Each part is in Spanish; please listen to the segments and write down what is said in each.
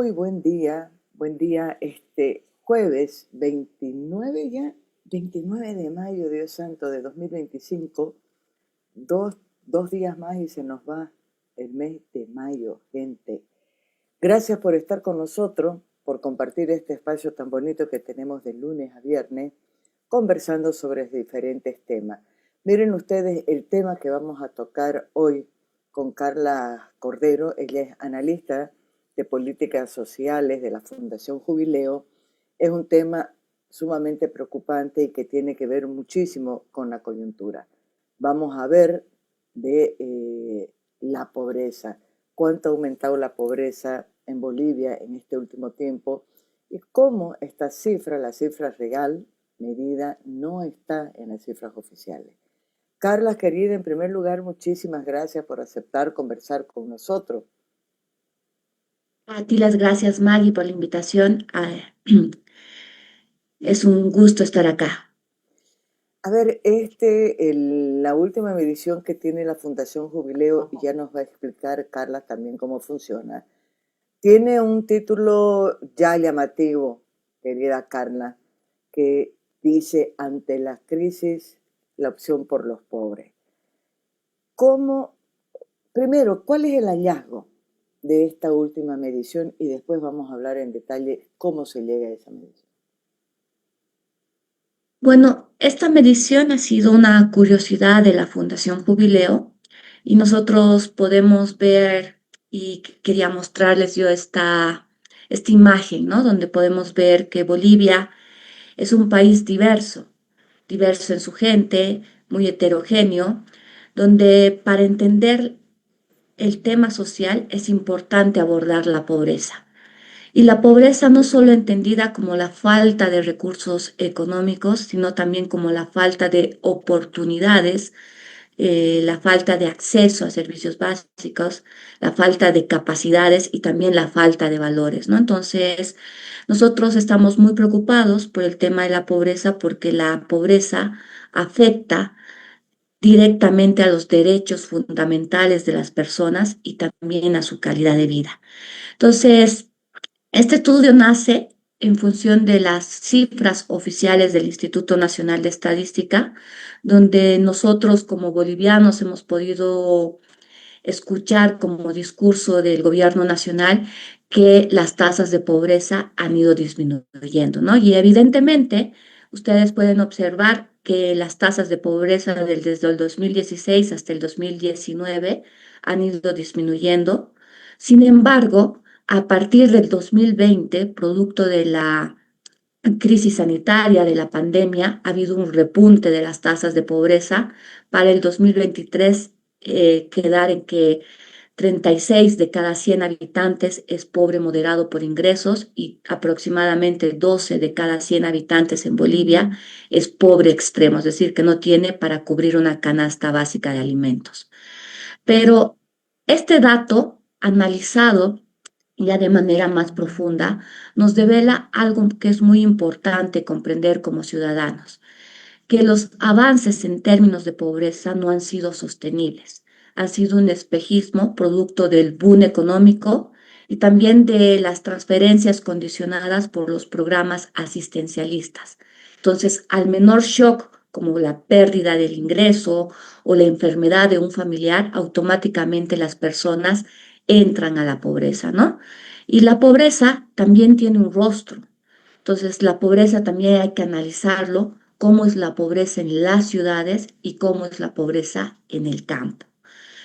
muy buen día, este jueves 29 ya, 29 de mayo, Dios santo, de 2025, dos días más y se nos va el mes de mayo, gente. Gracias por estar con nosotros, por compartir este espacio tan bonito que tenemos de lunes a viernes, conversando sobre diferentes temas. Miren ustedes el tema que vamos a tocar hoy con Carla Cordero. Ella es analista de políticas sociales de la Fundación Jubileo. Es un tema sumamente preocupante y que tiene que ver muchísimo con la coyuntura. Vamos a ver de la pobreza, cuánto ha aumentado la pobreza en Bolivia en este último tiempo y cómo esta cifra, la cifra real medida, no está en las cifras oficiales. Carla, querida, en primer lugar, muchísimas gracias por aceptar conversar con nosotros. A ti las gracias, Maggie, por la invitación. Es un gusto estar acá. A ver, la última medición que tiene la Fundación Jubileo, y ya nos va a explicar Carla también cómo funciona, tiene un título ya llamativo, querida Carla, que dice: ante la crisis, la opción por los pobres. ¿Cómo, primero, cuál es el hallazgo de esta última medición? Y después vamos a hablar en detalle cómo se llega a esa medición. Bueno, esta medición ha sido una curiosidad de la Fundación Jubileo y nosotros podemos ver y quería mostrarles yo esta imagen, ¿no? Donde podemos ver que Bolivia es un país diverso, diverso en su gente, muy heterogéneo, donde para entender el tema social es importante abordar la pobreza. Y la pobreza no solo entendida como la falta de recursos económicos, sino también como la falta de oportunidades, la falta de acceso a servicios básicos, la falta de capacidades y también la falta de valores, ¿no? Entonces, nosotros estamos muy preocupados por el tema de la pobreza porque la pobreza afecta directamente a los derechos fundamentales de las personas y también a su calidad de vida. Entonces, este estudio nace en función de las cifras oficiales del Instituto Nacional de Estadística, donde nosotros como bolivianos hemos podido escuchar como discurso del gobierno nacional que las tasas de pobreza han ido disminuyendo, ¿no? Y evidentemente ustedes pueden observar que las tasas de pobreza desde el 2016 hasta el 2019 han ido disminuyendo. Sin embargo, a partir del 2020, producto de la crisis sanitaria, de la pandemia, ha habido un repunte de las tasas de pobreza. Para el 2023, quedar en que 36 de cada 100 habitantes es pobre moderado por ingresos y aproximadamente 12 de cada 100 habitantes en Bolivia es pobre extremo, es decir, que no tiene para cubrir una canasta básica de alimentos. Pero este dato, analizado ya de manera más profunda, nos devela algo que es muy importante comprender como ciudadanos, que los avances en términos de pobreza no han sido sostenibles, han sido un espejismo producto del boom económico y también de las transferencias condicionadas por los programas asistencialistas. Entonces, al menor shock, como la pérdida del ingreso o la enfermedad de un familiar, automáticamente las personas entran a la pobreza, ¿no? Y la pobreza también tiene un rostro. Entonces, la pobreza también hay que analizarlo, cómo es la pobreza en las ciudades y cómo es la pobreza en el campo.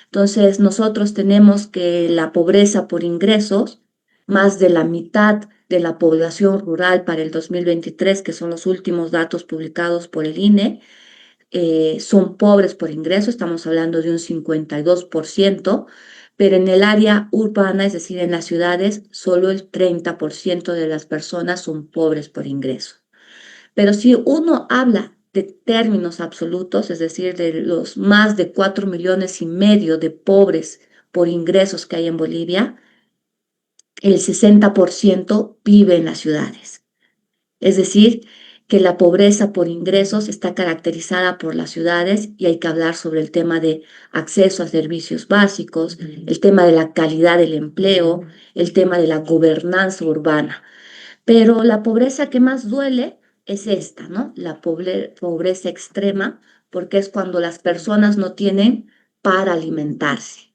Entonces, nosotros tenemos que la pobreza por ingresos, más de la mitad de la población rural para el 2023, que son los últimos datos publicados por el INE, son pobres por ingreso, estamos hablando de un 52%, pero en el área urbana, es decir, en las ciudades, solo el 30% de las personas son pobres por ingreso. Pero si uno habla de términos absolutos, es decir, de los más de 4,5 millones de pobres por ingresos que hay en Bolivia, el 60% vive en las ciudades. Es decir, que la pobreza por ingresos está caracterizada por las ciudades y hay que hablar sobre el tema de acceso a servicios básicos, el tema de la calidad del empleo, el tema de la gobernanza urbana. Pero la pobreza que más duele es esta, ¿no? La pobreza extrema, porque es cuando las personas no tienen para alimentarse.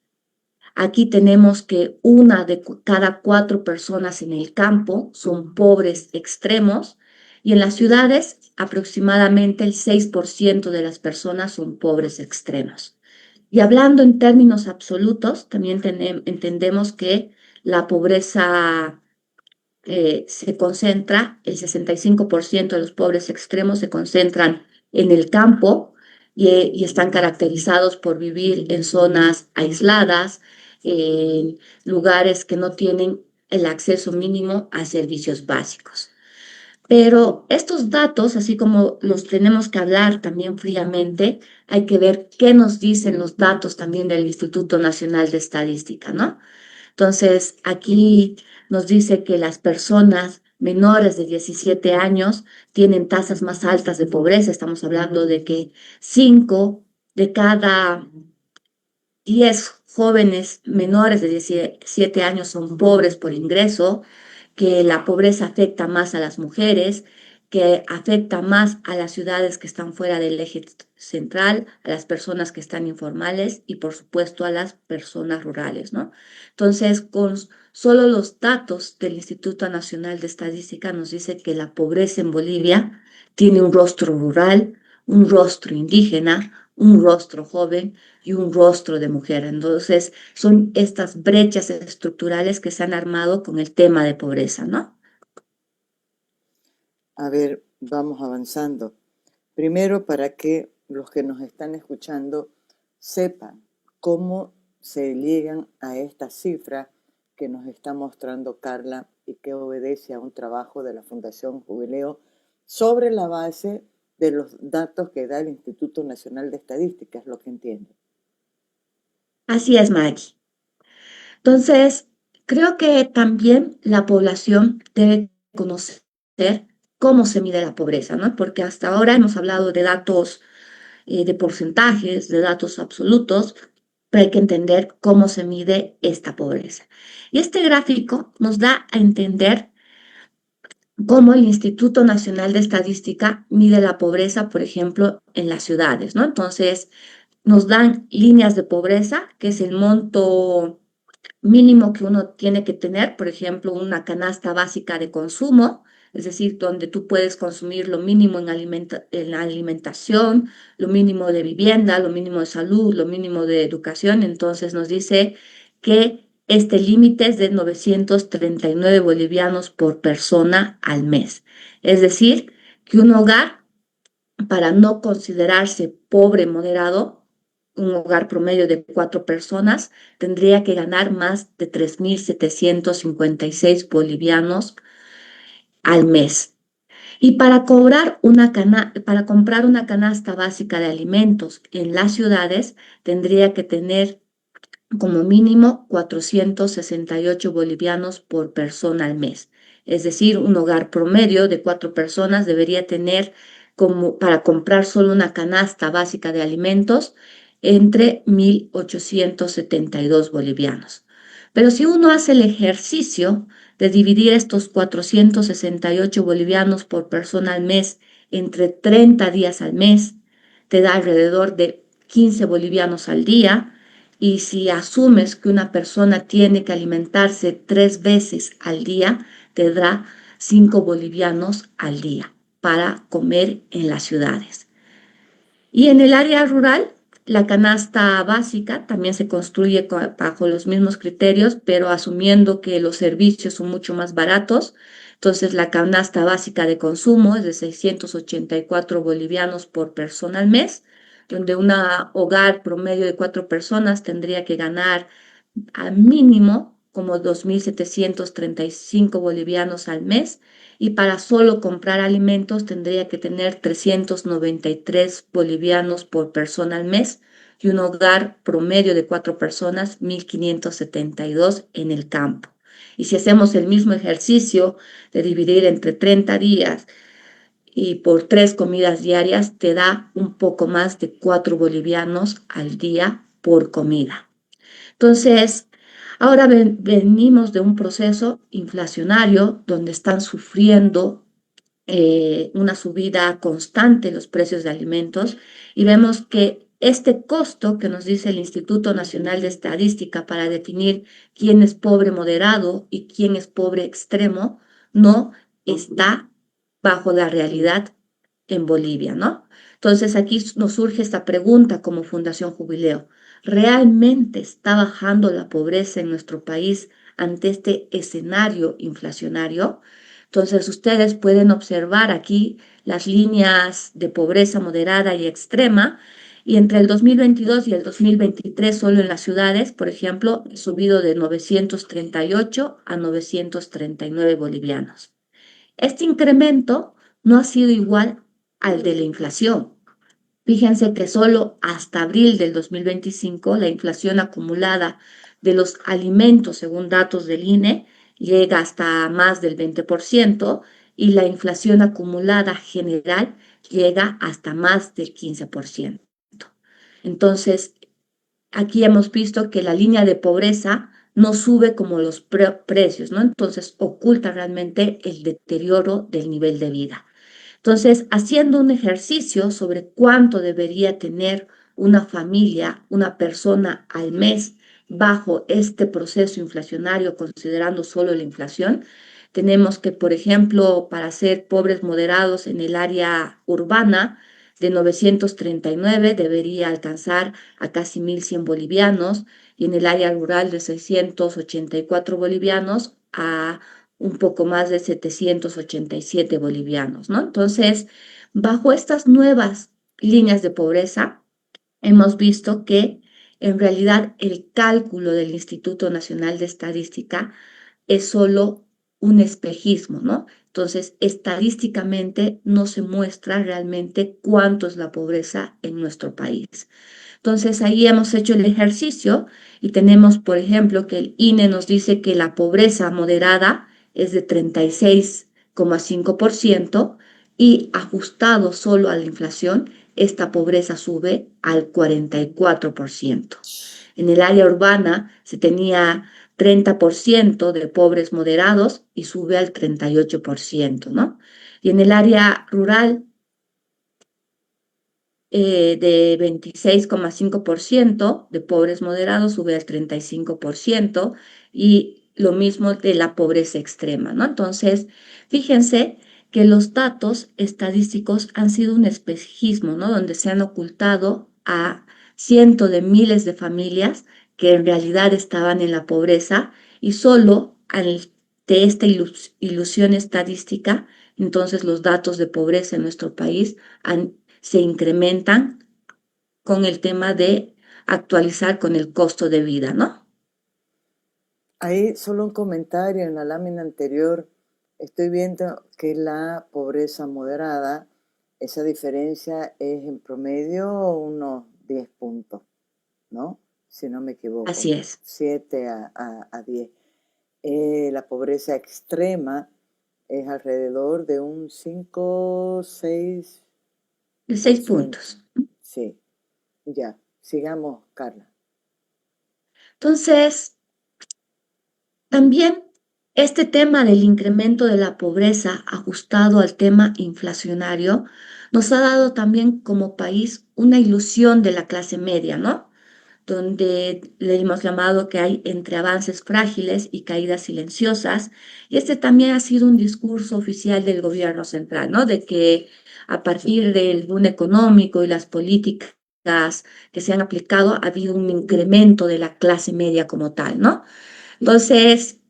Aquí tenemos que una de cada 4 personas en el campo son pobres extremos y en las ciudades aproximadamente el 6% de las personas son pobres extremos. Y hablando en términos absolutos, también entendemos que la pobreza se concentra, el 65% de los pobres extremos se concentran en el campo y están caracterizados por vivir en zonas aisladas, en lugares que no tienen el acceso mínimo a servicios básicos. Pero estos datos, así como los tenemos que hablar también fríamente, hay que ver qué nos dicen los datos también del Instituto Nacional de Estadística, ¿no? Entonces, aquí nos dice que las personas menores de 17 años tienen tasas más altas de pobreza. Estamos hablando de que 5 de cada 10 jóvenes menores de 17 años son pobres por ingreso, que la pobreza afecta más a las mujeres, que afecta más a las ciudades que están fuera del eje central, a las personas que están informales y por supuesto a las personas rurales, ¿no? Entonces, con solo los datos del Instituto Nacional de Estadística nos dice que la pobreza en Bolivia tiene un rostro rural, un rostro indígena, un rostro joven y un rostro de mujer. Entonces, son estas brechas estructurales que se han armado con el tema de pobreza, ¿no? A ver, vamos avanzando. Primero, para que los que nos están escuchando sepan cómo se llegan a esta cifra que nos está mostrando Carla y que obedece a un trabajo de la Fundación Jubileo sobre la base de los datos que da el Instituto Nacional de Estadística, es lo que entiendo. Así es, Maggie. Entonces, creo que también la población debe conocer cómo se mide la pobreza, ¿no? Porque hasta ahora hemos hablado de datos, de porcentajes, de datos absolutos, pero hay que entender cómo se mide esta pobreza. Y este gráfico nos da a entender cómo el Instituto Nacional de Estadística mide la pobreza, por ejemplo, en las ciudades, ¿no? Entonces, nos dan líneas de pobreza, que es el monto mínimo que uno tiene que tener, por ejemplo, una canasta básica de consumo, es decir, donde tú puedes consumir lo mínimo en la alimentación, lo mínimo de vivienda, lo mínimo de salud, lo mínimo de educación. Entonces nos dice que este límite es de 939 bolivianos por persona al mes. Es decir, que un hogar, para no considerarse pobre moderado, un hogar promedio de 4 personas, tendría que ganar más de 3.756 bolivianos al mes. Y para comprar una canasta básica de alimentos en las ciudades, tendría que tener como mínimo 468 bolivianos por persona al mes. Es decir, un hogar promedio de 4 personas debería tener como para comprar solo una canasta básica de alimentos entre 1.872 bolivianos. Pero si uno hace el ejercicio de dividir estos 468 bolivianos por persona al mes entre 30 días al mes, te da alrededor de 15 bolivianos al día. Y si asumes que una persona tiene que alimentarse 3 veces al día, te da 5 bolivianos al día para comer en las ciudades. Y en el área rural, la canasta básica también se construye bajo los mismos criterios, pero asumiendo que los servicios son mucho más baratos. Entonces, la canasta básica de consumo es de 684 bolivianos por persona al mes, donde un hogar promedio de 4 personas tendría que ganar al mínimo como 2.735 bolivianos al mes y para solo comprar alimentos tendría que tener 393 bolivianos por persona al mes y un hogar promedio de 4 personas, 1.572 en el campo. Y si hacemos el mismo ejercicio de dividir entre 30 días y por 3 comidas diarias te da un poco más de 4 bolivianos al día por comida. Entonces, ahora venimos de un proceso inflacionario donde están sufriendo una subida constante en los precios de alimentos y vemos que este costo que nos dice el Instituto Nacional de Estadística para definir quién es pobre moderado y quién es pobre extremo no está bajo la realidad en Bolivia, ¿no? Entonces aquí nos surge esta pregunta como Fundación Jubileo. ¿Realmente está bajando la pobreza en nuestro país ante este escenario inflacionario? Entonces, ustedes pueden observar aquí las líneas de pobreza moderada y extrema, y entre el 2022 y el 2023, solo en las ciudades, por ejemplo, ha subido de 938 a 939 bolivianos. Este incremento no ha sido igual al de la inflación. Fíjense que solo hasta abril del 2025 la inflación acumulada de los alimentos, según datos del INE, llega hasta más del 20% y la inflación acumulada general llega hasta más del 15%. Entonces, aquí hemos visto que la línea de pobreza no sube como los precios, ¿no? Entonces, oculta realmente el deterioro del nivel de vida. Entonces, haciendo un ejercicio sobre cuánto debería tener una familia, una persona al mes bajo este proceso inflacionario, considerando solo la inflación, tenemos que, por ejemplo, para ser pobres moderados en el área urbana, de 939 debería alcanzar a casi 1.100 bolivianos y en el área rural de 684 bolivianos a un poco más de 787 bolivianos, ¿no? Entonces, bajo estas nuevas líneas de pobreza, hemos visto que en realidad el cálculo del Instituto Nacional de Estadística es solo un espejismo, ¿no? Entonces, estadísticamente no se muestra realmente cuánto es la pobreza en nuestro país. Entonces, ahí hemos hecho el ejercicio y tenemos, por ejemplo, que el INE nos dice que la pobreza moderada es de 36,5% y ajustado solo a la inflación, esta pobreza sube al 44%. En el área urbana se tenía 30% de pobres moderados y sube al 38%, ¿no? Y en el área rural de 26,5% de pobres moderados sube al 35% y lo mismo de la pobreza extrema, ¿no? Entonces, fíjense que los datos estadísticos han sido un espejismo, ¿no? Donde se han ocultado a cientos de miles de familias que en realidad estaban en la pobreza y solo de esta ilusión estadística, entonces los datos de pobreza en nuestro país se incrementan con el tema de actualizar con el costo de vida, ¿no? Ahí solo un comentario en la lámina anterior. Estoy viendo que la pobreza moderada, esa diferencia es en promedio unos 10 puntos, ¿no? Si no me equivoco, Así es. 7 a 10. La pobreza extrema es alrededor de un 5, 6%. De 6 puntos. Sí, ya. Sigamos, Carla. Entonces, también este tema del incremento de la pobreza ajustado al tema inflacionario nos ha dado también como país una ilusión de la clase media, ¿no? Donde le hemos llamado que hay entre avances frágiles y caídas silenciosas. Y este también ha sido un discurso oficial del gobierno central, ¿no? De que a partir del boom económico y las políticas que se han aplicado, ha habido un incremento de la clase media como tal, ¿no? Entonces,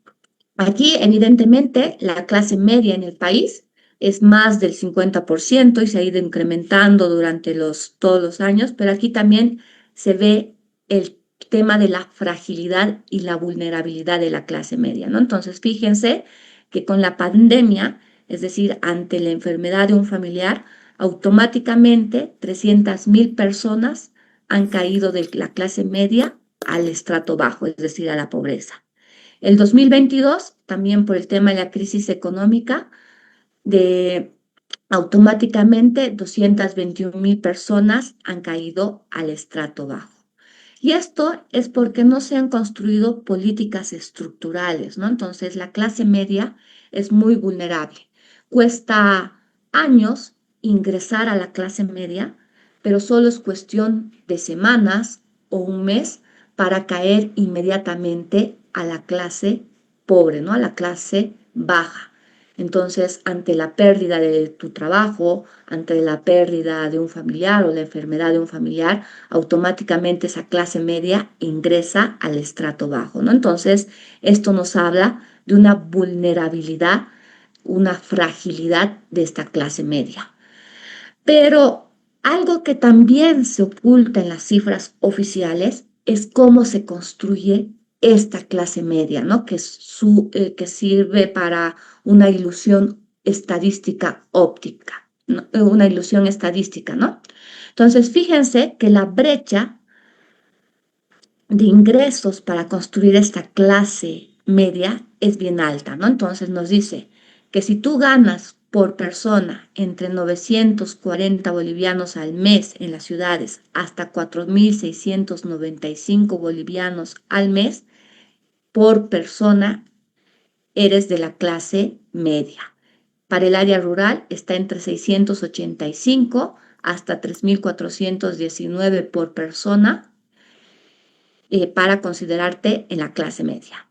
aquí evidentemente la clase media en el país es más del 50% y se ha ido incrementando durante todos los años, pero aquí también se ve el tema de la fragilidad y la vulnerabilidad de la clase media, ¿no? Entonces, fíjense que con la pandemia, es decir, ante la enfermedad de un familiar, automáticamente 300.000 personas han caído de la clase media al estrato bajo, es decir, a la pobreza. El 2022, también por el tema de la crisis económica, de automáticamente 221.000 personas han caído al estrato bajo. Y esto es porque no se han construido políticas estructurales, ¿no? Entonces, la clase media es muy vulnerable. Cuesta años ingresar a la clase media, pero solo es cuestión de semanas o un mes para caer inmediatamente a la clase pobre, ¿no? A la clase baja. Entonces, ante la pérdida de tu trabajo, ante la pérdida de un familiar o la enfermedad de un familiar, automáticamente esa clase media ingresa al estrato bajo, ¿no? Entonces, esto nos habla de una vulnerabilidad, una fragilidad de esta clase media. Pero algo que también se oculta en las cifras oficiales es cómo se construye esta clase media, ¿no? Que sirve para una ilusión estadística óptica, ¿no? Una ilusión estadística, ¿no? Entonces, fíjense que la brecha de ingresos para construir esta clase media es bien alta, ¿no? Entonces nos dice que si tú ganas por persona entre 940 bolivianos al mes en las ciudades hasta 4.695 bolivianos al mes por persona, eres de la clase media. Para el área rural está entre 685 hasta 3.419 por persona para considerarte en la clase media.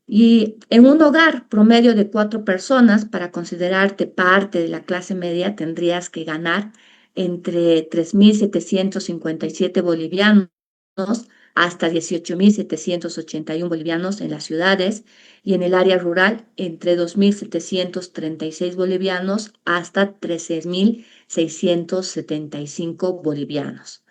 Y en un hogar promedio de 4 personas, para considerarte parte de la clase media, tendrías que ganar entre 3.757 bolivianos hasta 18.781 bolivianos en las ciudades y en el área rural entre 2.736 bolivianos hasta 13.675 bolivianos.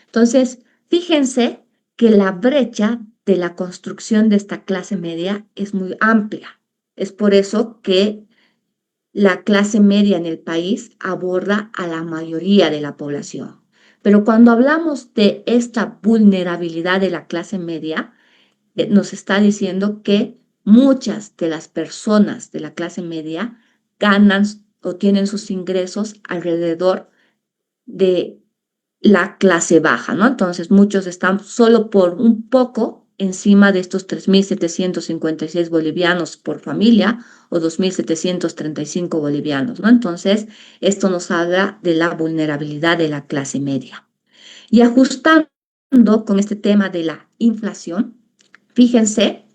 Entonces, fíjense que la brecha de la construcción de esta clase media es muy amplia. Es por eso que la clase media en el país aborda a la mayoría de la población. Pero cuando hablamos de esta vulnerabilidad de la clase media, nos está diciendo que muchas de las personas de la clase media ganan o tienen sus ingresos alrededor de la clase baja, ¿no? Entonces, muchos están solo por un poco encima de estos 3.756 bolivianos por familia o 2.735 bolivianos, ¿no? Entonces, esto nos habla de la vulnerabilidad de la clase media. Y ajustando con este tema de la inflación, fíjense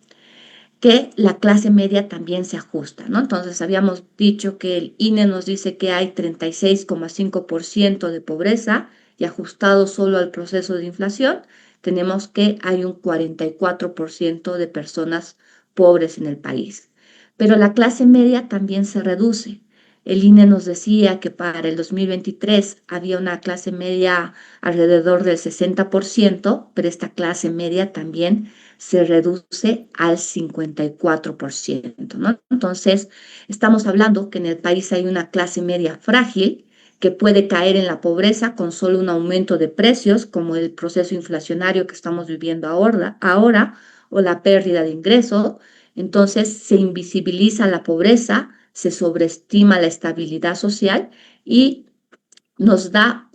que la clase media también se ajusta, ¿no? Entonces, habíamos dicho que el INE nos dice que hay 36,5% de pobreza y ajustado solo al proceso de inflación, tenemos que hay un 44% de personas pobres en el país. Pero la clase media también se reduce. El INE nos decía que para el 2023 había una clase media alrededor del 60%, pero esta clase media también se reduce al 54%, ¿no? Entonces, estamos hablando que en el país hay una clase media frágil que puede caer en la pobreza con solo un aumento de precios, como el proceso inflacionario que estamos viviendo ahora o la pérdida de ingresos. Entonces, se invisibiliza la pobreza, se sobreestima la estabilidad social y nos da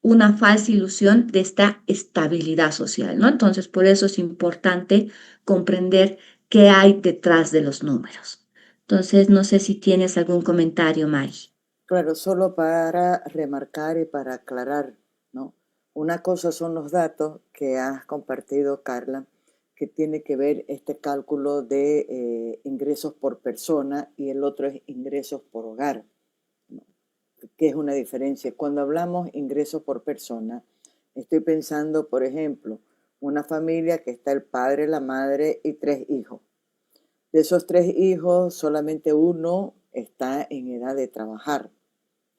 una falsa ilusión de esta estabilidad social, ¿no? Entonces, por eso es importante comprender qué hay detrás de los números. Entonces, no sé si tienes algún comentario, Mari. Claro, solo para remarcar y para aclarar, ¿no? Una cosa son los datos que has compartido, Carla, que tiene que ver este cálculo de ingresos por persona y el otro es ingresos por hogar, ¿no? Que es una diferencia. Cuando hablamos ingresos por persona, estoy pensando, por ejemplo, una familia que está el padre, la madre y 3 hijos. De esos 3 hijos, solamente uno está en edad de trabajar.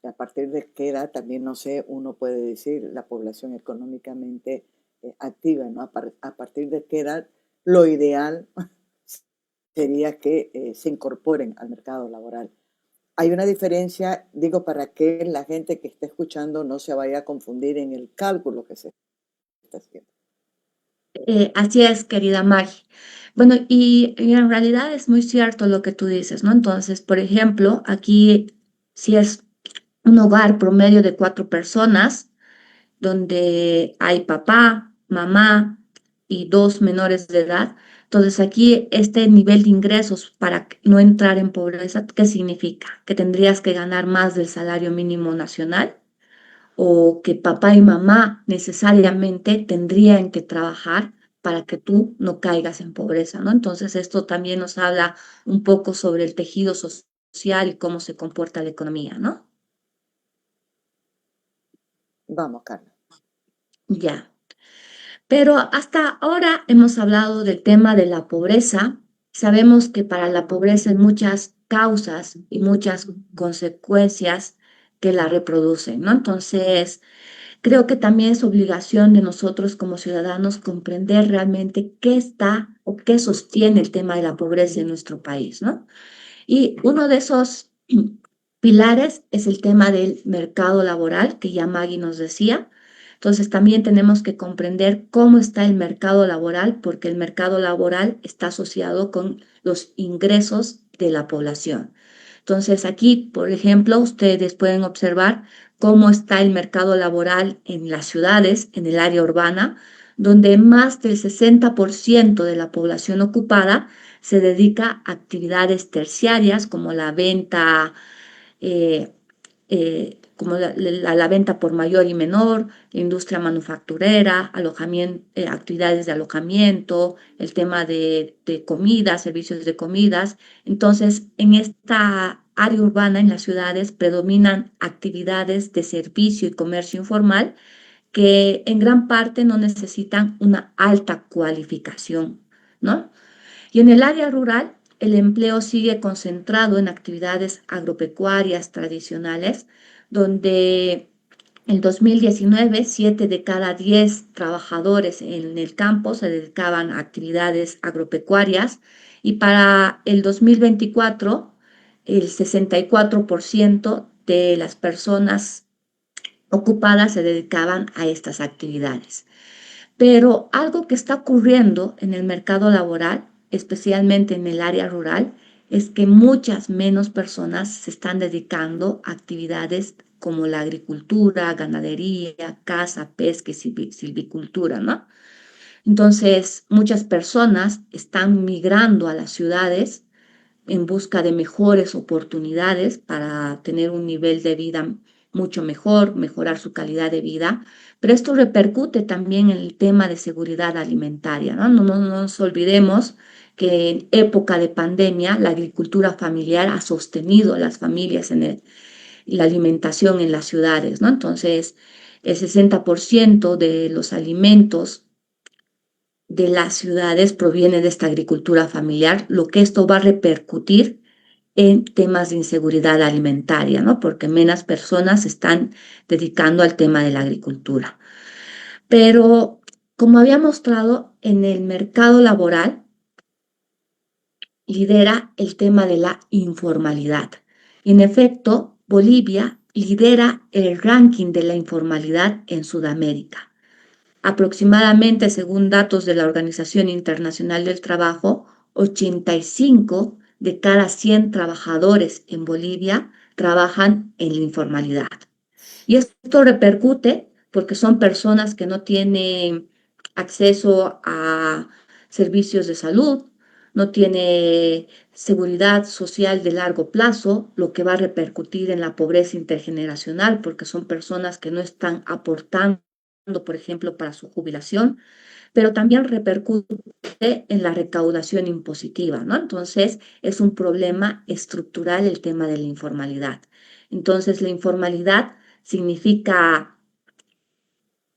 A partir de qué edad, también no sé, uno puede decir la población económicamente activa, ¿no? A partir de qué edad, lo ideal sería que se incorporen al mercado laboral. Hay una diferencia, digo, para que la gente que esté escuchando no se vaya a confundir en el cálculo que se está haciendo. Así es, querida Maggie. Bueno, y en realidad es muy cierto lo que tú dices, ¿no? Entonces, por ejemplo, aquí, si es un hogar promedio de 4 personas, donde hay papá, mamá y 2 menores de edad. Entonces aquí este nivel de ingresos para no entrar en pobreza, ¿qué significa? Que tendrías que ganar más del salario mínimo nacional o que papá y mamá necesariamente tendrían que trabajar para que tú no caigas en pobreza, ¿no? Entonces esto también nos habla un poco sobre el tejido social y cómo se comporta la economía, ¿no? Vamos, Carla. Ya. Pero hasta ahora hemos hablado del tema de la pobreza. Sabemos que para la pobreza hay muchas causas y muchas consecuencias que la reproducen, ¿no? Entonces, creo que también es obligación de nosotros como ciudadanos comprender realmente qué está o qué sostiene el tema de la pobreza en nuestro país, ¿no? Y uno de esos pilares es el tema del mercado laboral, que ya Maggie nos decía. Entonces también tenemos que comprender cómo está el mercado laboral, porque el mercado laboral está asociado con los ingresos de la población. Entonces aquí, por ejemplo, ustedes pueden observar cómo está el mercado laboral en las ciudades, en el área urbana, donde más del 60% de la población ocupada se dedica a actividades terciarias como la venta, eh, como la venta por mayor y menor, la industria manufacturera, alojamiento, actividades de alojamiento, el tema de comidas, servicios de comidas. Entonces, en esta área urbana, en las ciudades, predominan actividades de servicio y comercio informal que en gran parte no necesitan una alta cualificación, ¿no? Y en el área rural, el empleo sigue concentrado en actividades agropecuarias tradicionales, donde en 2019, 7 de cada 10 trabajadores en el campo se dedicaban a actividades agropecuarias y para el 2024, el 64% de las personas ocupadas se dedicaban a estas actividades. Pero algo que está ocurriendo en el mercado laboral, especialmente en el área rural, es que muchas menos personas se están dedicando a actividades como la agricultura, ganadería, caza, pesca y silvicultura, ¿no? Entonces, muchas personas están migrando a las ciudades en busca de mejores oportunidades para tener un nivel de vida mucho mejor, mejorar su calidad de vida, pero esto repercute también en el tema de seguridad alimentaria, ¿no? No nos olvidemos que en época de pandemia la agricultura familiar ha sostenido a las familias en la alimentación en las ciudades, ¿no? Entonces, el 60% de los alimentos de las ciudades proviene de esta agricultura familiar, lo que esto va a repercutir en temas de inseguridad alimentaria, ¿no? Porque menos personas se están dedicando al tema de la agricultura. Pero, como había mostrado, en el mercado laboral lidera el tema de la informalidad. Y en efecto, Bolivia lidera el ranking de la informalidad en Sudamérica. Aproximadamente, según datos de la Organización Internacional del Trabajo, 85 de cada 100 trabajadores en Bolivia trabajan en la informalidad. Y esto repercute porque son personas que no tienen acceso a servicios de salud, no tiene seguridad social de largo plazo, lo que va a repercutir en la pobreza intergeneracional porque son personas que no están aportando, por ejemplo, para su jubilación, pero también repercute en la recaudación impositiva, ¿no? Entonces, es un problema estructural el tema de la informalidad. Entonces, la informalidad significa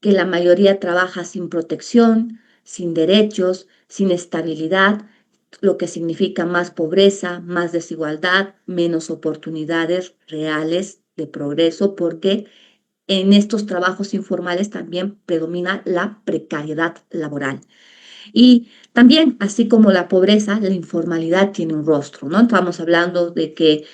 que la mayoría trabaja sin protección, sin derechos, sin estabilidad, lo que significa más pobreza, más desigualdad, menos oportunidades reales de progreso, porque en estos trabajos informales también predomina la precariedad laboral. Y también, así como la pobreza, la informalidad tiene un rostro, ¿no? Estamos hablando de que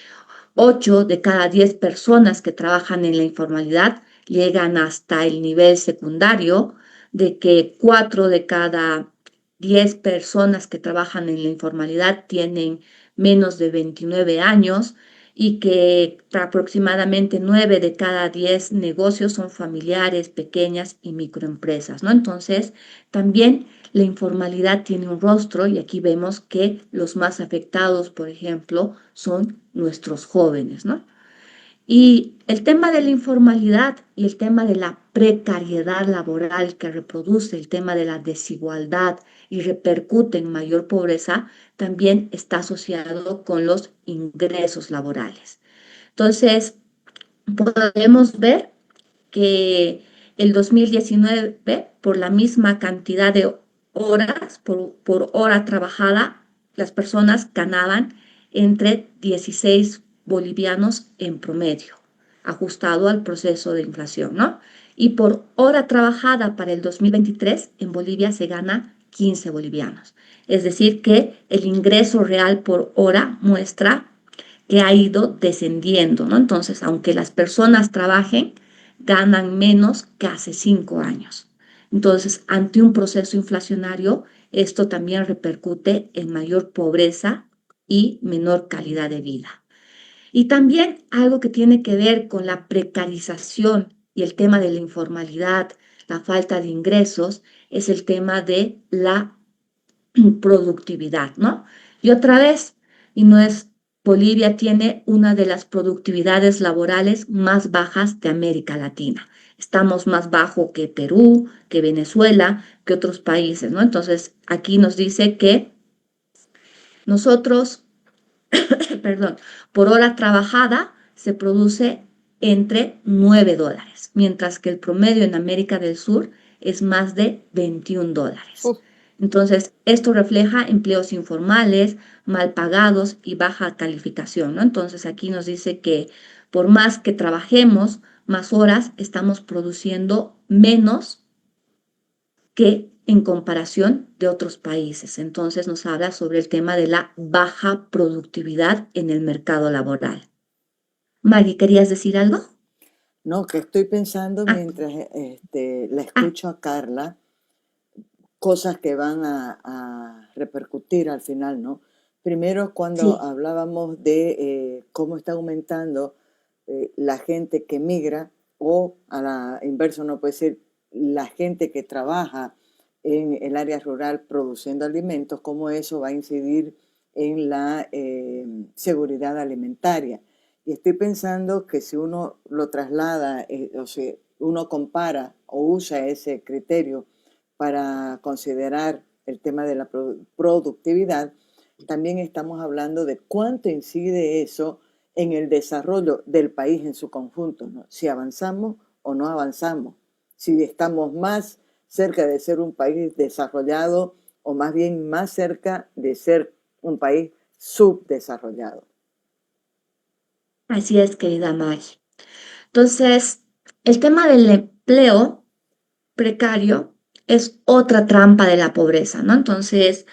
8 de cada 10 personas que trabajan en la informalidad llegan hasta el nivel secundario, de que 4 de cada 10 personas que trabajan en la informalidad tienen menos de 29 años y que aproximadamente 9 de cada 10 negocios son familiares, pequeñas y microempresas, ¿no? Entonces, también la informalidad tiene un rostro y aquí vemos que los más afectados, por ejemplo, son nuestros jóvenes, ¿no? Y el tema de la informalidad y el tema de la precariedad laboral que reproduce el tema de la desigualdad y repercute en mayor pobreza, también está asociado con los ingresos laborales. Entonces, podemos ver que el 2019, por la misma cantidad de horas, por hora trabajada, las personas ganaban entre 16 bolivianos en promedio, ajustado al proceso de inflación, ¿no? Y por hora trabajada para el 2023, en Bolivia se gana 15 bolivianos. Es decir, que el ingreso real por hora muestra que ha ido descendiendo, ¿no? Entonces, aunque las personas trabajen, ganan menos que hace 5 años. Entonces, ante un proceso inflacionario, esto también repercute en mayor pobreza y menor calidad de vida. Y también algo que tiene que ver con la precarización y el tema de la informalidad, la falta de ingresos, es el tema de la productividad, ¿no? Y otra vez, y no es, Bolivia tiene una de las productividades laborales más bajas de América Latina. Estamos más bajo que Perú, que Venezuela, que otros países, ¿no? Entonces, aquí nos dice que nosotros, perdón, por hora trabajada se produce entre $9, mientras que el promedio en América del Sur es más de $21. Uf, Entonces, esto refleja empleos informales, mal pagados y baja calificación, ¿no? Entonces, aquí nos dice que por más que trabajemos más horas, estamos produciendo menos que en comparación de otros países. Entonces nos habla sobre el tema de la baja productividad en el mercado laboral. Maggie, ¿querías decir algo? no, que estoy pensando Ah, mientras la ah, escucho a Carla, cosas que van a repercutir al final, ¿no? Primero, cuando sí, hablábamos de cómo está aumentando la gente que migra, o a la inversa, no puede ser la gente que trabaja en el área rural produciendo alimentos, cómo eso va a incidir en la seguridad alimentaria. Y estoy pensando que si uno lo traslada, o sea, uno compara o usa ese criterio para considerar el tema de la productividad, también estamos hablando de cuánto incide eso en el desarrollo del país en su conjunto, ¿no? Si avanzamos o no avanzamos, si estamos más cerca de ser un país desarrollado o más bien más cerca de ser un país subdesarrollado. así es, querida Maggie. Entonces, el tema del empleo precario es otra trampa de la pobreza, ¿no? Entonces,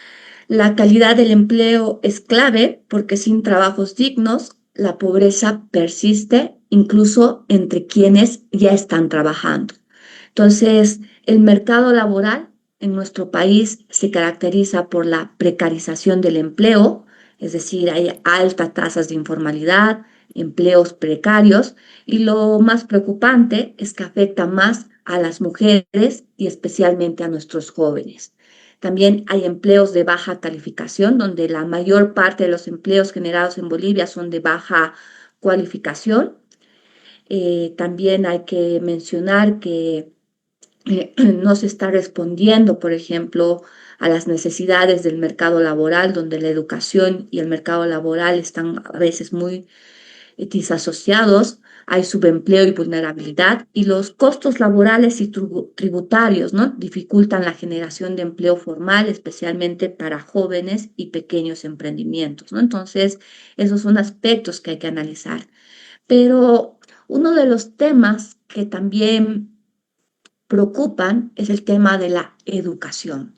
la calidad del empleo es clave porque sin trabajos dignos, la pobreza persiste incluso entre quienes ya están trabajando. Entonces, el mercado laboral en nuestro país se caracteriza por la precarización del empleo, es decir, hay altas tasas de informalidad, empleos precarios, y lo más preocupante es que afecta más a las mujeres y especialmente a nuestros jóvenes. También hay empleos de baja calificación, donde la mayor parte de los empleos generados en Bolivia son de baja cualificación. También hay que mencionar que no se está respondiendo, por ejemplo, a las necesidades del mercado laboral, donde la educación y el mercado laboral están a veces muy disasociados, hay subempleo y vulnerabilidad, y los costos laborales y tributarios, ¿no? Dificultan la generación de empleo formal, especialmente para jóvenes y pequeños emprendimientos, ¿no? Entonces, esos son aspectos que hay que analizar. Pero uno de los temas que también preocupan es el tema de la educación,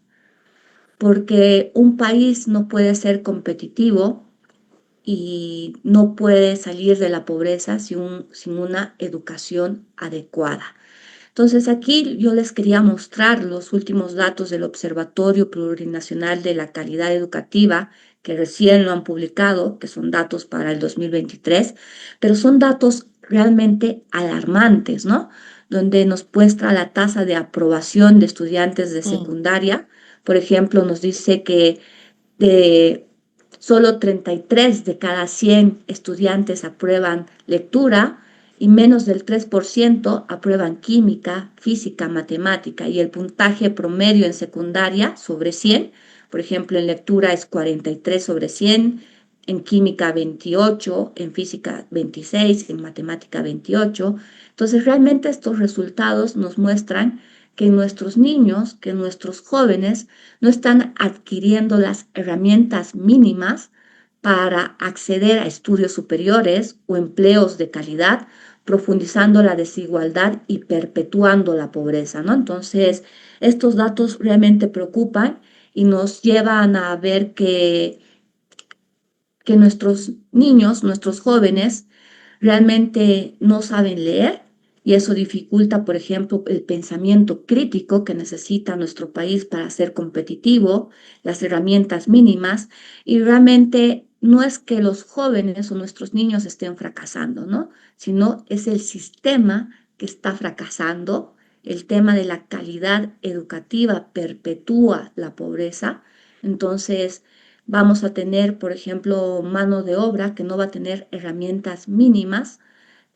porque un país no puede ser competitivo y no puede salir de la pobreza sin una educación adecuada. Entonces aquí yo les quería mostrar los últimos datos del Observatorio Plurinacional de la Calidad Educativa, que recién lo han publicado, que son datos para el 2023, pero son datos realmente alarmantes, ¿no? Donde nos muestra la tasa de aprobación de estudiantes de Mm. secundaria. Por ejemplo, nos dice que de solo 33 de cada 100 estudiantes aprueban lectura y menos del 3% aprueban química, física, matemática, y el puntaje promedio en secundaria sobre 100, por ejemplo, en lectura es 43 sobre 100, en química 28, en física 26, en matemática 28. Entonces, realmente estos resultados nos muestran que nuestros niños, que nuestros jóvenes no están adquiriendo las herramientas mínimas para acceder a estudios superiores o empleos de calidad, profundizando la desigualdad y perpetuando la pobreza, ¿no? Entonces, estos datos realmente preocupan y nos llevan a ver que nuestros niños, nuestros jóvenes, realmente no saben leer y eso dificulta, por ejemplo, el pensamiento crítico que necesita nuestro país para ser competitivo, las herramientas mínimas, y realmente no es que los jóvenes o nuestros niños estén fracasando, ¿no? Sino es el sistema que está fracasando. El tema de la calidad educativa perpetúa la pobreza. Entonces, vamos a tener, por ejemplo, mano de obra que no va a tener herramientas mínimas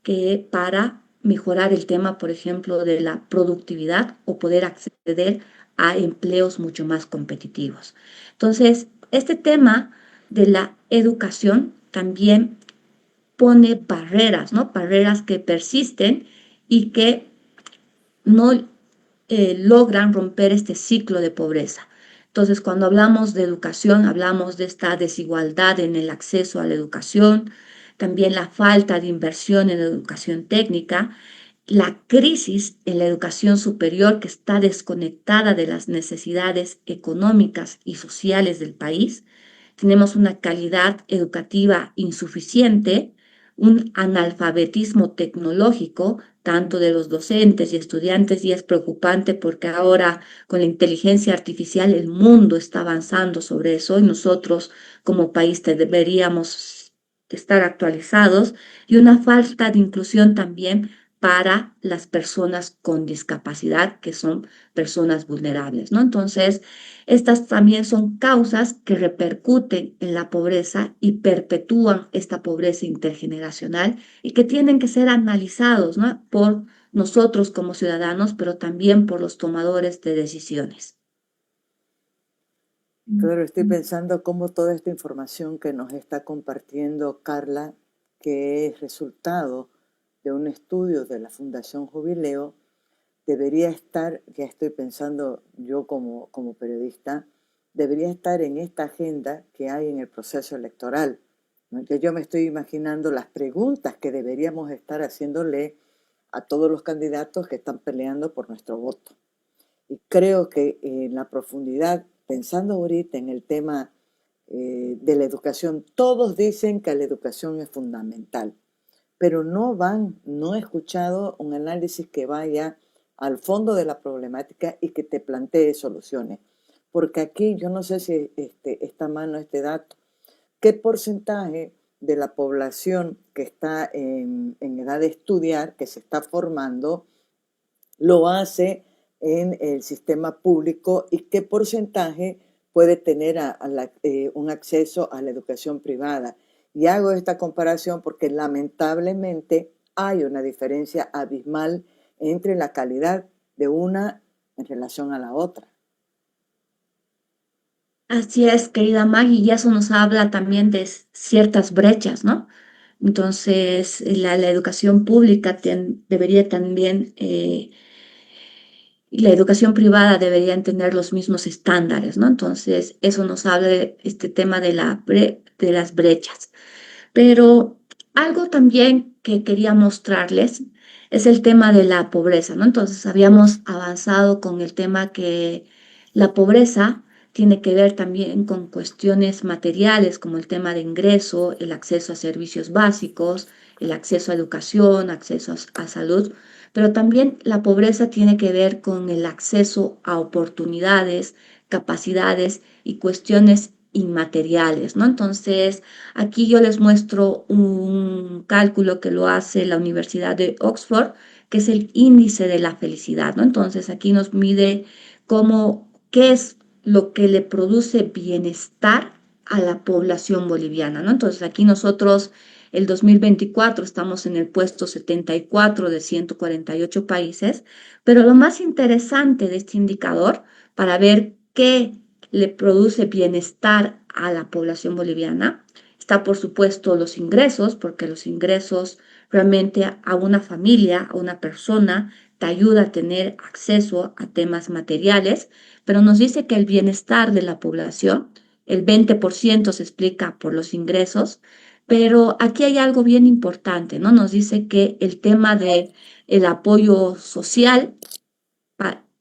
que para mejorar el tema, por ejemplo, de la productividad o poder acceder a empleos mucho más competitivos. Entonces, este tema de la educación también pone barreras, ¿no? Barreras que persisten y que no logran romper este ciclo de pobreza. Entonces, cuando hablamos de educación, hablamos de esta desigualdad en el acceso a la educación, también la falta de inversión en la educación técnica, la crisis en la educación superior que está desconectada de las necesidades económicas y sociales del país. Tenemos una calidad educativa insuficiente, un analfabetismo tecnológico, tanto de los docentes y estudiantes, y es preocupante porque ahora con la inteligencia artificial el mundo está avanzando sobre eso y nosotros como país deberíamos estar actualizados, y una falta de inclusión también para las personas con discapacidad, que son personas vulnerables, ¿no? Entonces, estas también son causas que repercuten en la pobreza y perpetúan esta pobreza intergeneracional y que tienen que ser analizados, ¿no? Por nosotros como ciudadanos, pero también por los tomadores de decisiones. Claro, estoy pensando cómo toda esta información que nos está compartiendo Carla, que es resultado de un estudio de la Fundación Jubileo, debería estar, ya estoy pensando yo como periodista, debería estar en esta agenda que hay en el proceso electoral, ¿no? Que yo me estoy imaginando las preguntas que deberíamos estar haciéndole a todos los candidatos que están peleando por nuestro voto. Y creo que en la profundidad, pensando ahorita en el tema de la educación, todos dicen que la educación es fundamental, pero no he escuchado un análisis que vaya al fondo de la problemática y que te plantee soluciones. Porque aquí yo no sé si está a mano este dato. ¿Qué porcentaje de la población que está en edad de estudiar, que se está formando, lo hace en el sistema público y qué porcentaje puede tener un acceso a la educación privada? Y hago esta comparación porque lamentablemente hay una diferencia abismal entre la calidad de una en relación a la otra. Así es, querida Maggie, y eso nos habla también de ciertas brechas, ¿no? Entonces, la educación pública debería también y la educación privada deberían tener los mismos estándares, ¿no? Entonces, eso nos habla de este tema de de las brechas. Pero algo también que quería mostrarles es el tema de la pobreza, ¿no? Entonces, habíamos avanzado con el tema que la pobreza tiene que ver también con cuestiones materiales, como el tema de ingreso, el acceso a servicios básicos, el acceso a educación, acceso a salud, pero también la pobreza tiene que ver con el acceso a oportunidades, capacidades y cuestiones inmateriales, ¿no? Entonces, aquí yo les muestro un cálculo que lo hace la Universidad de Oxford, que es el índice de la felicidad, ¿no? Entonces, aquí nos mide qué es lo que le produce bienestar a la población boliviana, ¿no? Entonces, aquí nosotros, el 2024, estamos en el puesto 74 de 148 países, pero lo más interesante de este indicador para ver qué le produce bienestar a la población boliviana está, por supuesto, los ingresos, porque los ingresos realmente a una familia, a una persona, te ayuda a tener acceso a temas materiales, pero nos dice que el bienestar de la población, el 20% se explica por los ingresos, pero aquí hay algo bien importante, ¿no? Nos dice que el tema de el apoyo social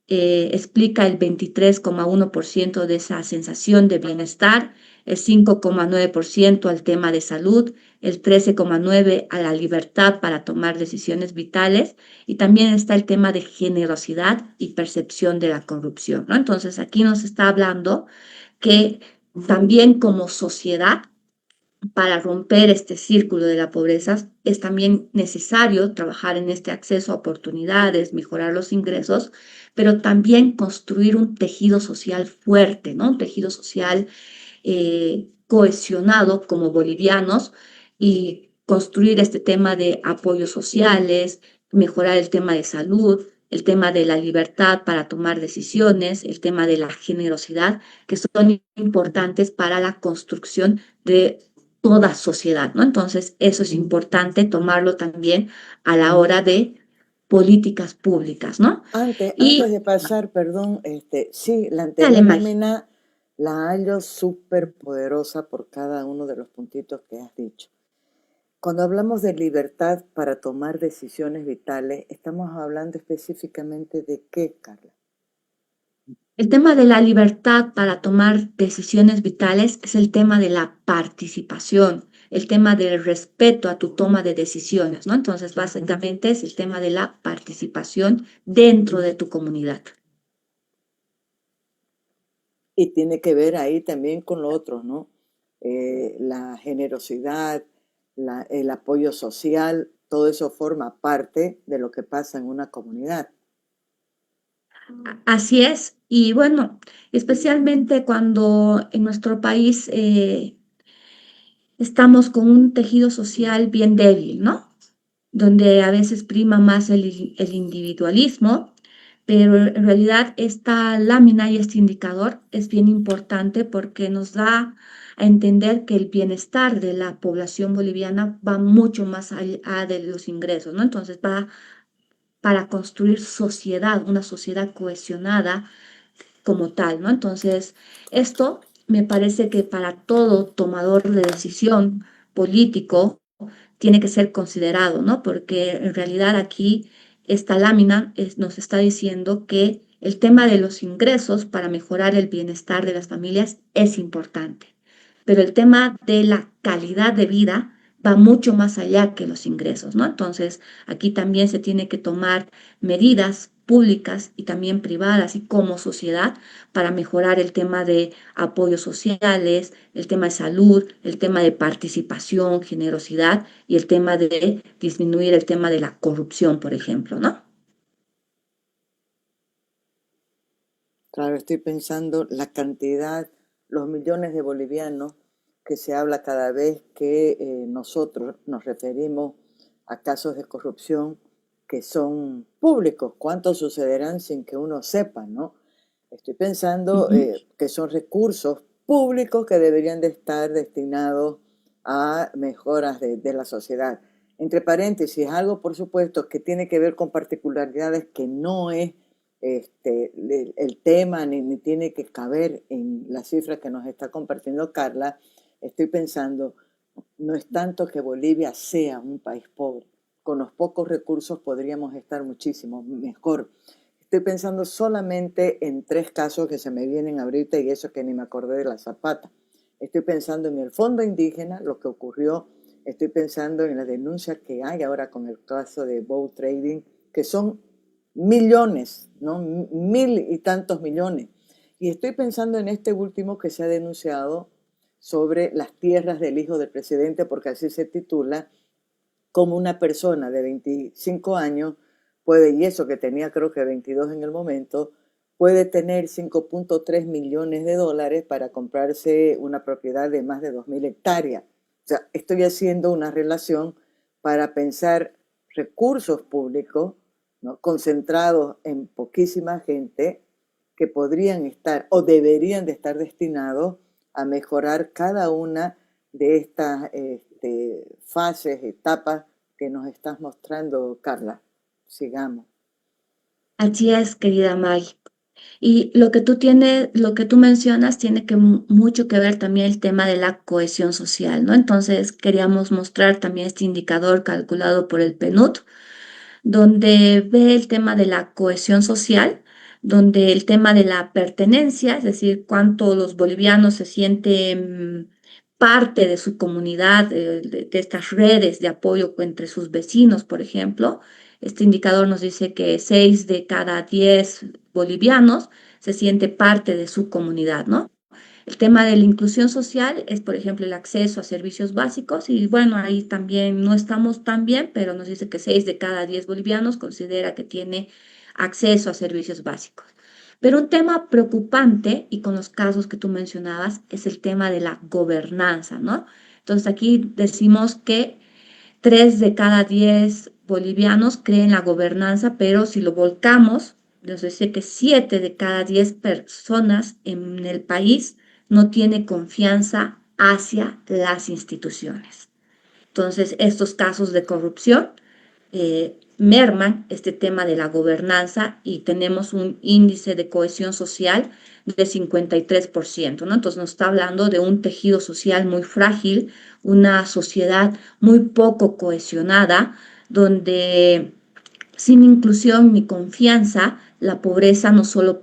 explica el 23,1% de esa sensación de bienestar, el 5,9% al tema de salud, el 13,9% a la libertad para tomar decisiones vitales y también está el tema de generosidad y percepción de la corrupción, ¿no? Entonces aquí nos está hablando que también como sociedad para romper este círculo de la pobreza es también necesario trabajar en este acceso a oportunidades, mejorar los ingresos, pero también construir un tejido social fuerte, ¿no? Un tejido social cohesionado como bolivianos y construir este tema de apoyos sociales, mejorar el tema de salud, el tema de la libertad para tomar decisiones, el tema de la generosidad, que son importantes para la construcción de toda sociedad, ¿no? Entonces, eso es importante tomarlo también a la hora de políticas públicas, ¿no? Antes Y de pasar, perdón, sí, la dale, anterior Mari. lámina la hallo súper poderosa por cada uno de los puntitos que has dicho. Cuando hablamos de libertad para tomar decisiones vitales, estamos hablando específicamente de qué, Carla. El tema de la libertad para tomar decisiones vitales es el tema de la participación, el tema del respeto a tu toma de decisiones, ¿no? Entonces, básicamente es el tema de la participación dentro de tu comunidad. Y tiene que ver ahí también con lo otro, ¿no? La generosidad, el apoyo social, todo eso forma parte de lo que pasa en una comunidad. Así es, y bueno, especialmente cuando en nuestro país estamos con un tejido social bien débil, ¿no? Donde a veces prima más el individualismo, pero en realidad esta lámina y este indicador es bien importante porque nos da a entender que el bienestar de la población boliviana va mucho más allá de los ingresos, ¿no? Entonces va para construir sociedad, una sociedad cohesionada como tal, ¿no? Entonces, esto me parece que para todo tomador de decisión político tiene que ser considerado, ¿no? Porque en realidad aquí esta lámina nos está diciendo que el tema de los ingresos para mejorar el bienestar de las familias es importante, pero el tema de la calidad de vida va mucho más allá que los ingresos, ¿no? Entonces, aquí también se tiene que tomar medidas públicas y también privadas y como sociedad para mejorar el tema de apoyos sociales, el tema de salud, el tema de participación, generosidad y el tema de disminuir el tema de la corrupción, por ejemplo, ¿no? Claro, estoy pensando la cantidad, los millones de bolivianos que se habla cada vez que nosotros nos referimos a casos de corrupción que son públicos. ¿Cuántos sucederán sin que uno sepa, no? Estoy pensando Ujú. que son recursos públicos que deberían de estar destinados a mejoras de la sociedad. Entre paréntesis, algo por supuesto que tiene que ver con particularidades que no es el tema ni tiene que caber en la cifra que nos está compartiendo Carla. Estoy pensando, no es tanto que Bolivia sea un país pobre. Con los pocos recursos podríamos estar muchísimo mejor. Estoy pensando solamente en tres casos que se me vienen ahorita y eso que ni me acordé de la Zapata. Estoy pensando en el fondo indígena, lo que ocurrió. Estoy pensando en la denuncia que hay ahora con el caso de Bow Trading, que son millones, ¿no? Mil y tantos millones. Y estoy pensando en este último que se ha denunciado sobre las tierras del hijo del presidente, porque así se titula, como una persona de 25 años puede, y eso que tenía creo que 22 en el momento, puede tener 5.3 millones de dólares para comprarse una propiedad de más de 2.000 hectáreas. O sea, estoy haciendo una relación para pensar recursos públicos, ¿no?, concentrados en poquísima gente que podrían estar o deberían de estar destinados a mejorar cada una de estas fases, etapas que nos estás mostrando, Carla. Sigamos. Así es, querida Maggie. Y lo que tú mencionas tiene que mucho que ver también el tema de la cohesión social, ¿no? Entonces queríamos mostrar también este indicador calculado por el PNUD, donde ve el tema de la cohesión social, donde el tema de la pertenencia, es decir, cuánto los bolivianos se sienten parte de su comunidad, de estas redes de apoyo entre sus vecinos, por ejemplo. Este indicador nos dice que 6 de cada 10 bolivianos se siente parte de su comunidad, ¿no? El tema de la inclusión social es, por ejemplo, el acceso a servicios básicos y bueno, ahí también no estamos tan bien, pero nos dice que 6 de cada 10 bolivianos considera que tiene acceso a servicios básicos. Pero un tema preocupante, y con los casos que tú mencionabas, es el tema de la gobernanza, ¿no? Entonces aquí decimos que 3 de cada 10 bolivianos creen la gobernanza, pero si lo volcamos, nos dice que 7 de cada 10 personas en el país no tiene confianza hacia las instituciones. Entonces, estos casos de corrupción merman este tema de la gobernanza y tenemos un índice de cohesión social de 53%, ¿no? Entonces nos está hablando de un tejido social muy frágil, una sociedad muy poco cohesionada, donde sin inclusión ni confianza, la pobreza no solo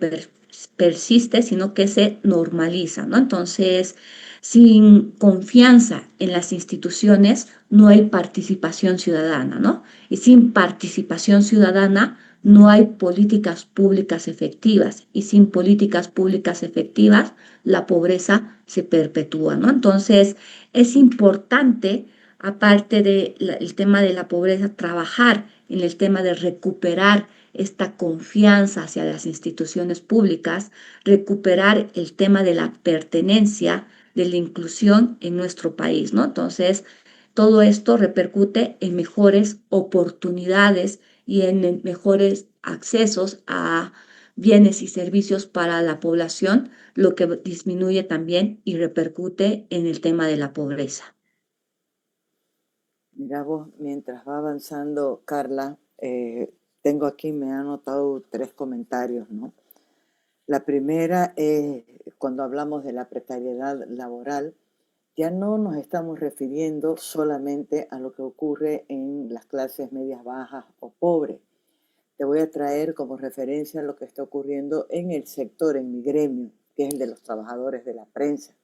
persiste, sino que se normaliza, ¿no? Entonces, sin confianza en las instituciones, no hay participación ciudadana, ¿no? Y sin participación ciudadana, no hay políticas públicas efectivas. Y sin políticas públicas efectivas, la pobreza se perpetúa, ¿no? Entonces, es importante, aparte del tema de la pobreza, trabajar en el tema de recuperar esta confianza hacia las instituciones públicas, recuperar el tema de la pertenencia, de la inclusión en nuestro país, ¿no? Entonces, todo esto repercute en mejores oportunidades y en mejores accesos a bienes y servicios para la población, lo que disminuye también y repercute en el tema de la pobreza. Mira vos, mientras va avanzando, Carla, tengo aquí, me ha anotado 3 comentarios, ¿no? La primera es, cuando hablamos de la precariedad laboral, ya no nos estamos refiriendo solamente a lo que ocurre en las clases medias bajas o pobres. Te voy a traer como referencia lo que está ocurriendo en el sector, en mi gremio, que es el de los trabajadores de la prensa.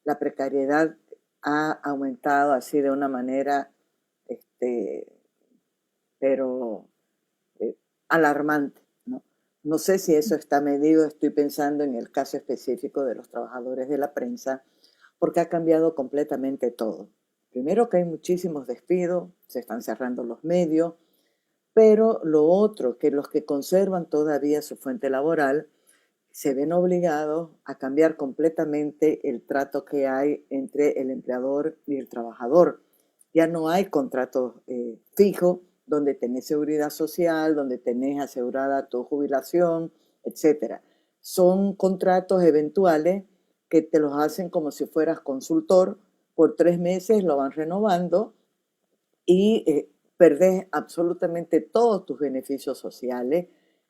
La precariedad ha aumentado así de una manera, este, pero alarmante, ¿no? No sé si eso está medido, estoy pensando en el caso específico de los trabajadores de la prensa, porque ha cambiado completamente todo. Primero que hay muchísimos despidos, se están cerrando los medios, pero lo otro, que los que conservan todavía su fuente laboral se ven obligados a cambiar completamente el trato que hay entre el empleador y el trabajador. Ya no hay contratos fijos donde tenés seguridad social, donde tenés asegurada tu jubilación, etc. Son contratos eventuales que te los hacen como si fueras consultor, por 3 meses lo van renovando y perdés absolutamente todos tus beneficios sociales,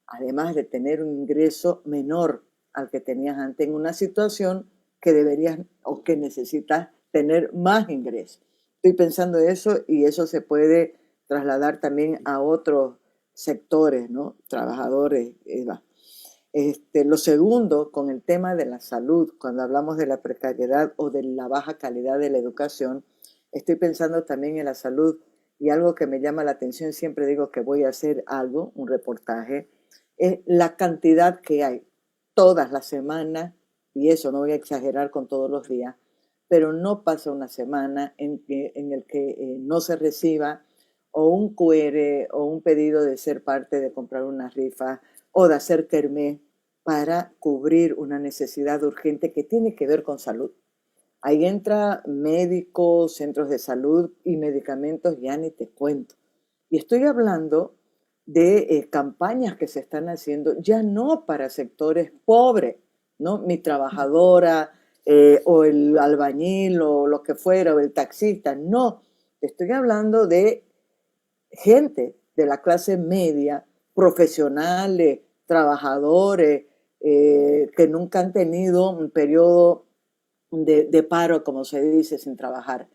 además de tener un ingreso menor al que tenías antes en una situación que deberías o que necesitas tener más ingresos. Estoy pensando eso y eso se puede trasladar también a otros sectores, ¿no? Trabajadores. Lo segundo, con el tema de la salud, cuando hablamos de la precariedad o de la baja calidad de la educación, estoy pensando también en la salud y algo que me llama la atención, siempre digo que voy a hacer algo, un reportaje, es la cantidad que hay todas las semanas, y eso no voy a exagerar con todos los días, pero no pasa una semana en el que no se reciba o un QR o un pedido de ser parte de comprar una rifa o de hacer kermés para cubrir una necesidad urgente que tiene que ver con salud. Ahí entra médicos, centros de salud y medicamentos, ya ni te cuento. Y estoy hablando de campañas que se están haciendo ya no para sectores pobres, ¿no? Mi trabajadora o el albañil o lo que fuera, o el taxista, no. Estoy hablando de gente de la clase media, profesionales, trabajadores, que nunca han tenido un periodo de paro, como se dice, sin trabajar.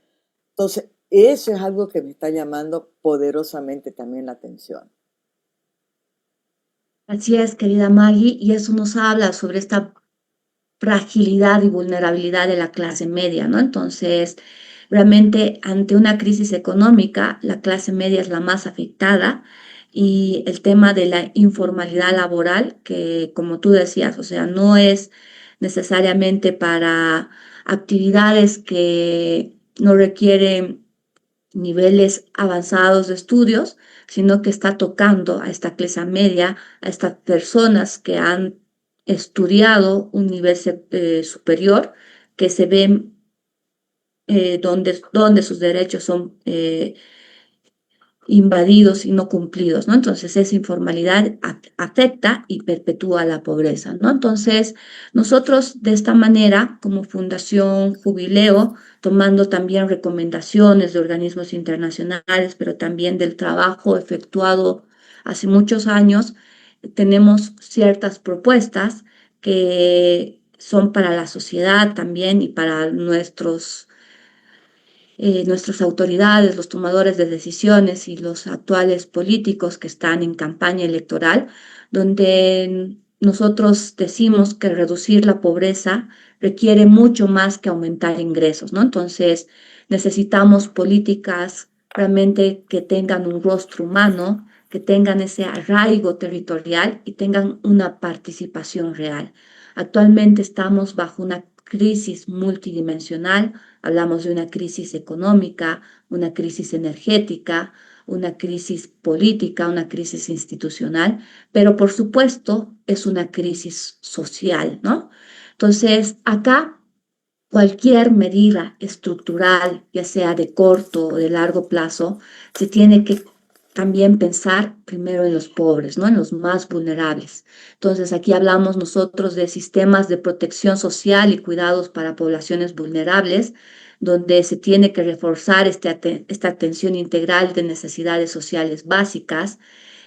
Entonces, eso es algo que me está llamando poderosamente también la atención. Así es, querida Maggie, y eso nos habla sobre esta fragilidad y vulnerabilidad de la clase media, ¿no? Entonces, realmente ante una crisis económica, la clase media es la más afectada y el tema de la informalidad laboral, que como tú decías, o sea, no es necesariamente para actividades que no requieren niveles avanzados de estudios, sino que está tocando a esta clase media, a estas personas que han estudiado un nivel superior, que se ven donde sus derechos son invadidos y no cumplidos, ¿no? Entonces, esa informalidad afecta y perpetúa la pobreza, ¿no? Entonces, nosotros de esta manera, como Fundación Jubileo, tomando también recomendaciones de organismos internacionales, pero también del trabajo efectuado hace muchos años, tenemos ciertas propuestas que son para la sociedad también y para nuestras autoridades, los tomadores de decisiones y los actuales políticos que están en campaña electoral, donde nosotros decimos que reducir la pobreza requiere mucho más que aumentar ingresos, ¿no? Entonces, necesitamos políticas realmente que tengan un rostro humano, que tengan ese arraigo territorial y tengan una participación real. Actualmente estamos bajo una crisis multidimensional. Hablamos de una crisis económica, una crisis energética, una crisis política, una crisis institucional, pero por supuesto es una crisis social, ¿no? Entonces, acá cualquier medida estructural, ya sea de corto o de largo plazo, se tiene que también pensar primero en los pobres, ¿no? En los más vulnerables. Entonces, aquí hablamos nosotros de sistemas de protección social y cuidados para poblaciones vulnerables, donde se tiene que reforzar esta atención integral de necesidades sociales básicas.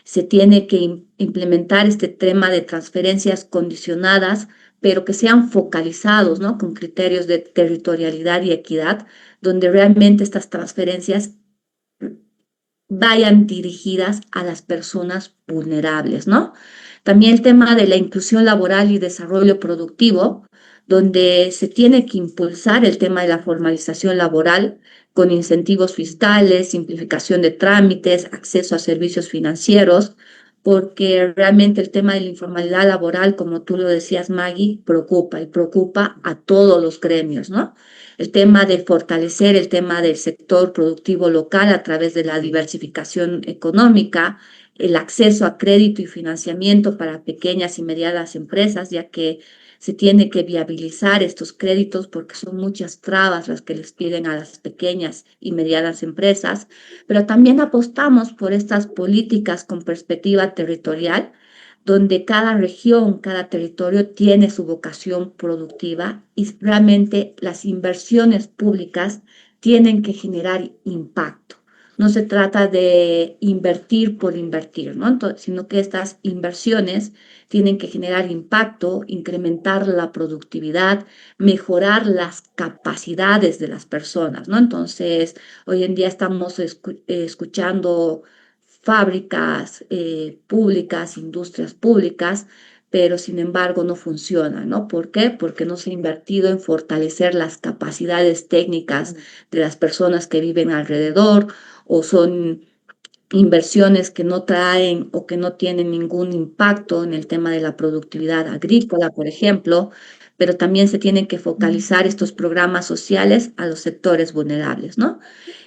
Se tiene que implementar este tema de transferencias condicionadas, pero que sean focalizados, ¿no? Con criterios de territorialidad y equidad, donde realmente estas transferencias vayan dirigidas a las personas vulnerables, ¿no? También el tema de la inclusión laboral y desarrollo productivo, donde se tiene que impulsar el tema de la formalización laboral con incentivos fiscales, simplificación de trámites, acceso a servicios financieros, porque realmente el tema de la informalidad laboral, como tú lo decías, Maggie, preocupa y preocupa a todos los gremios, ¿no? El tema de fortalecer el tema del sector productivo local a través de la diversificación económica, el acceso a crédito y financiamiento para pequeñas y medianas empresas, ya que se tiene que viabilizar estos créditos porque son muchas trabas las que les piden a las pequeñas y medianas empresas, pero también apostamos por estas políticas con perspectiva territorial, donde cada región, cada territorio tiene su vocación productiva y realmente las inversiones públicas tienen que generar impacto. No se trata de invertir por invertir, ¿no? Entonces, sino que estas inversiones tienen que generar impacto, incrementar la productividad, mejorar las capacidades de las personas, ¿no? Entonces, hoy en día estamos escuchando fábricas públicas, industrias públicas, pero sin embargo no funcionan, ¿no? ¿Por qué? Porque no se ha invertido en fortalecer las capacidades técnicas de las personas que viven alrededor o son inversiones que no traen o que no tienen ningún impacto en el tema de la productividad agrícola, por ejemplo, pero también se tienen que focalizar estos programas sociales a los sectores vulnerables, ¿no?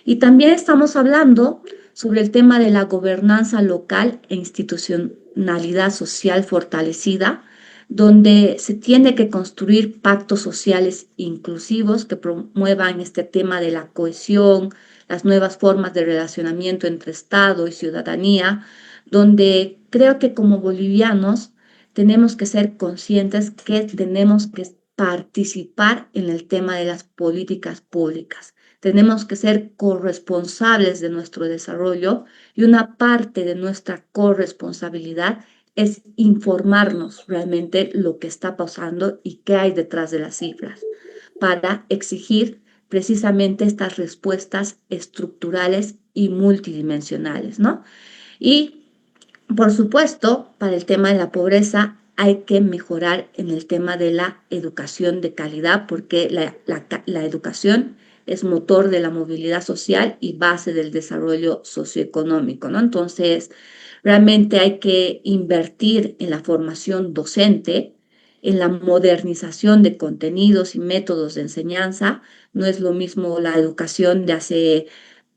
Y también estamos hablando sobre el tema de la gobernanza local e institucionalidad social fortalecida, donde se tiene que construir pactos sociales inclusivos que promuevan este tema de la cohesión, las nuevas formas de relacionamiento entre Estado y ciudadanía, donde creo que como bolivianos tenemos que ser conscientes que tenemos que participar en el tema de las políticas públicas. Tenemos que ser corresponsables de nuestro desarrollo y una parte de nuestra corresponsabilidad es informarnos realmente lo que está pasando y qué hay detrás de las cifras para exigir precisamente estas respuestas estructurales y multidimensionales, ¿no? Y, por supuesto, para el tema de la pobreza hay que mejorar en el tema de la educación de calidad, porque la educación es motor de la movilidad social y base del desarrollo socioeconómico, ¿no? Entonces, realmente hay que invertir en la formación docente, en la modernización de contenidos y métodos de enseñanza. No es lo mismo la educación de hace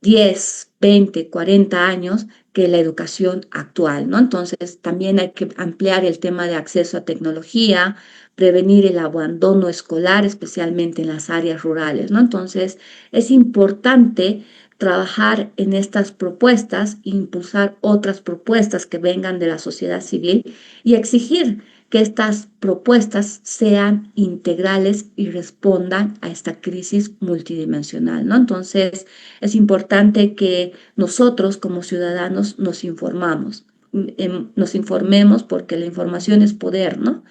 10, 20, 40 años que la educación actual, ¿no? Entonces, también hay que ampliar el tema de acceso a tecnología, prevenir el abandono escolar, especialmente en las áreas rurales, ¿no? Entonces, es importante trabajar en estas propuestas, impulsar otras propuestas que vengan de la sociedad civil y exigir que estas propuestas sean integrales y respondan a esta crisis multidimensional, ¿no? Entonces, es importante que nosotros como ciudadanos nos informemos porque la información es poder, ¿no?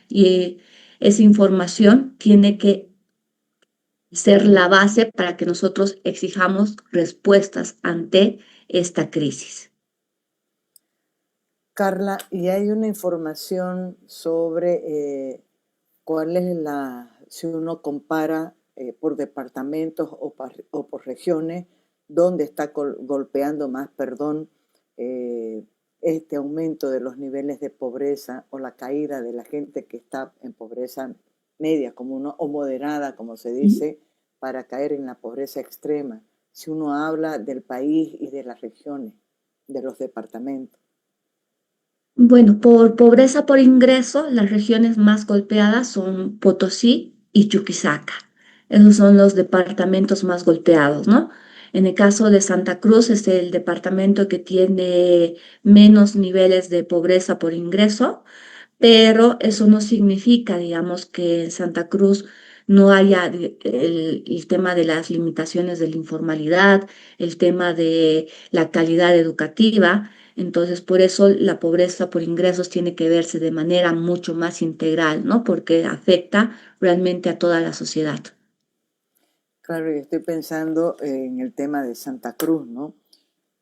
Y esa información tiene que ser la base para que nosotros exijamos respuestas ante esta crisis. Carla, y hay una información sobre cuál es si uno compara por departamentos o por regiones, dónde está golpeando más, perdón, eh, este aumento de los niveles de pobreza o la caída de la gente que está en pobreza media como o moderada, como se dice, para caer en la pobreza extrema, si uno habla del país y de las regiones, de los departamentos. Bueno, por pobreza por ingreso, las regiones más golpeadas son Potosí y Chuquisaca. Esos son los departamentos más golpeados, ¿no? En el caso de Santa Cruz es el departamento que tiene menos niveles de pobreza por ingreso, pero eso no significa, digamos, que en Santa Cruz no haya el tema de las limitaciones de la informalidad, el tema de la calidad educativa. Entonces, por eso la pobreza por ingresos tiene que verse de manera mucho más integral, ¿no? Porque afecta realmente a toda la sociedad. Claro, yo estoy pensando en el tema de Santa Cruz, ¿no?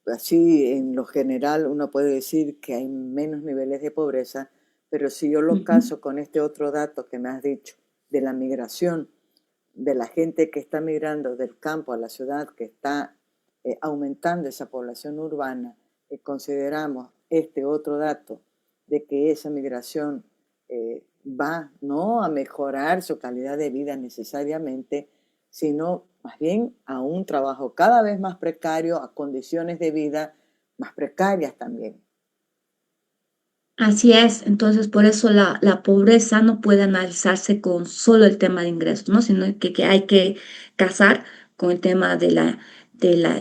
Así, en lo general, uno puede decir que hay menos niveles de pobreza, pero si yo lo Ujú. caso con este otro dato que me has dicho, de la migración, de la gente que está migrando del campo a la ciudad, que está aumentando esa población urbana, y consideramos este otro dato de que esa migración va no a mejorar su calidad de vida necesariamente, sino más bien a un trabajo cada vez más precario, a condiciones de vida más precarias también. Así es, entonces por eso la pobreza no puede analizarse con solo el tema de ingresos, ¿no? Sino que hay que casar con el tema de la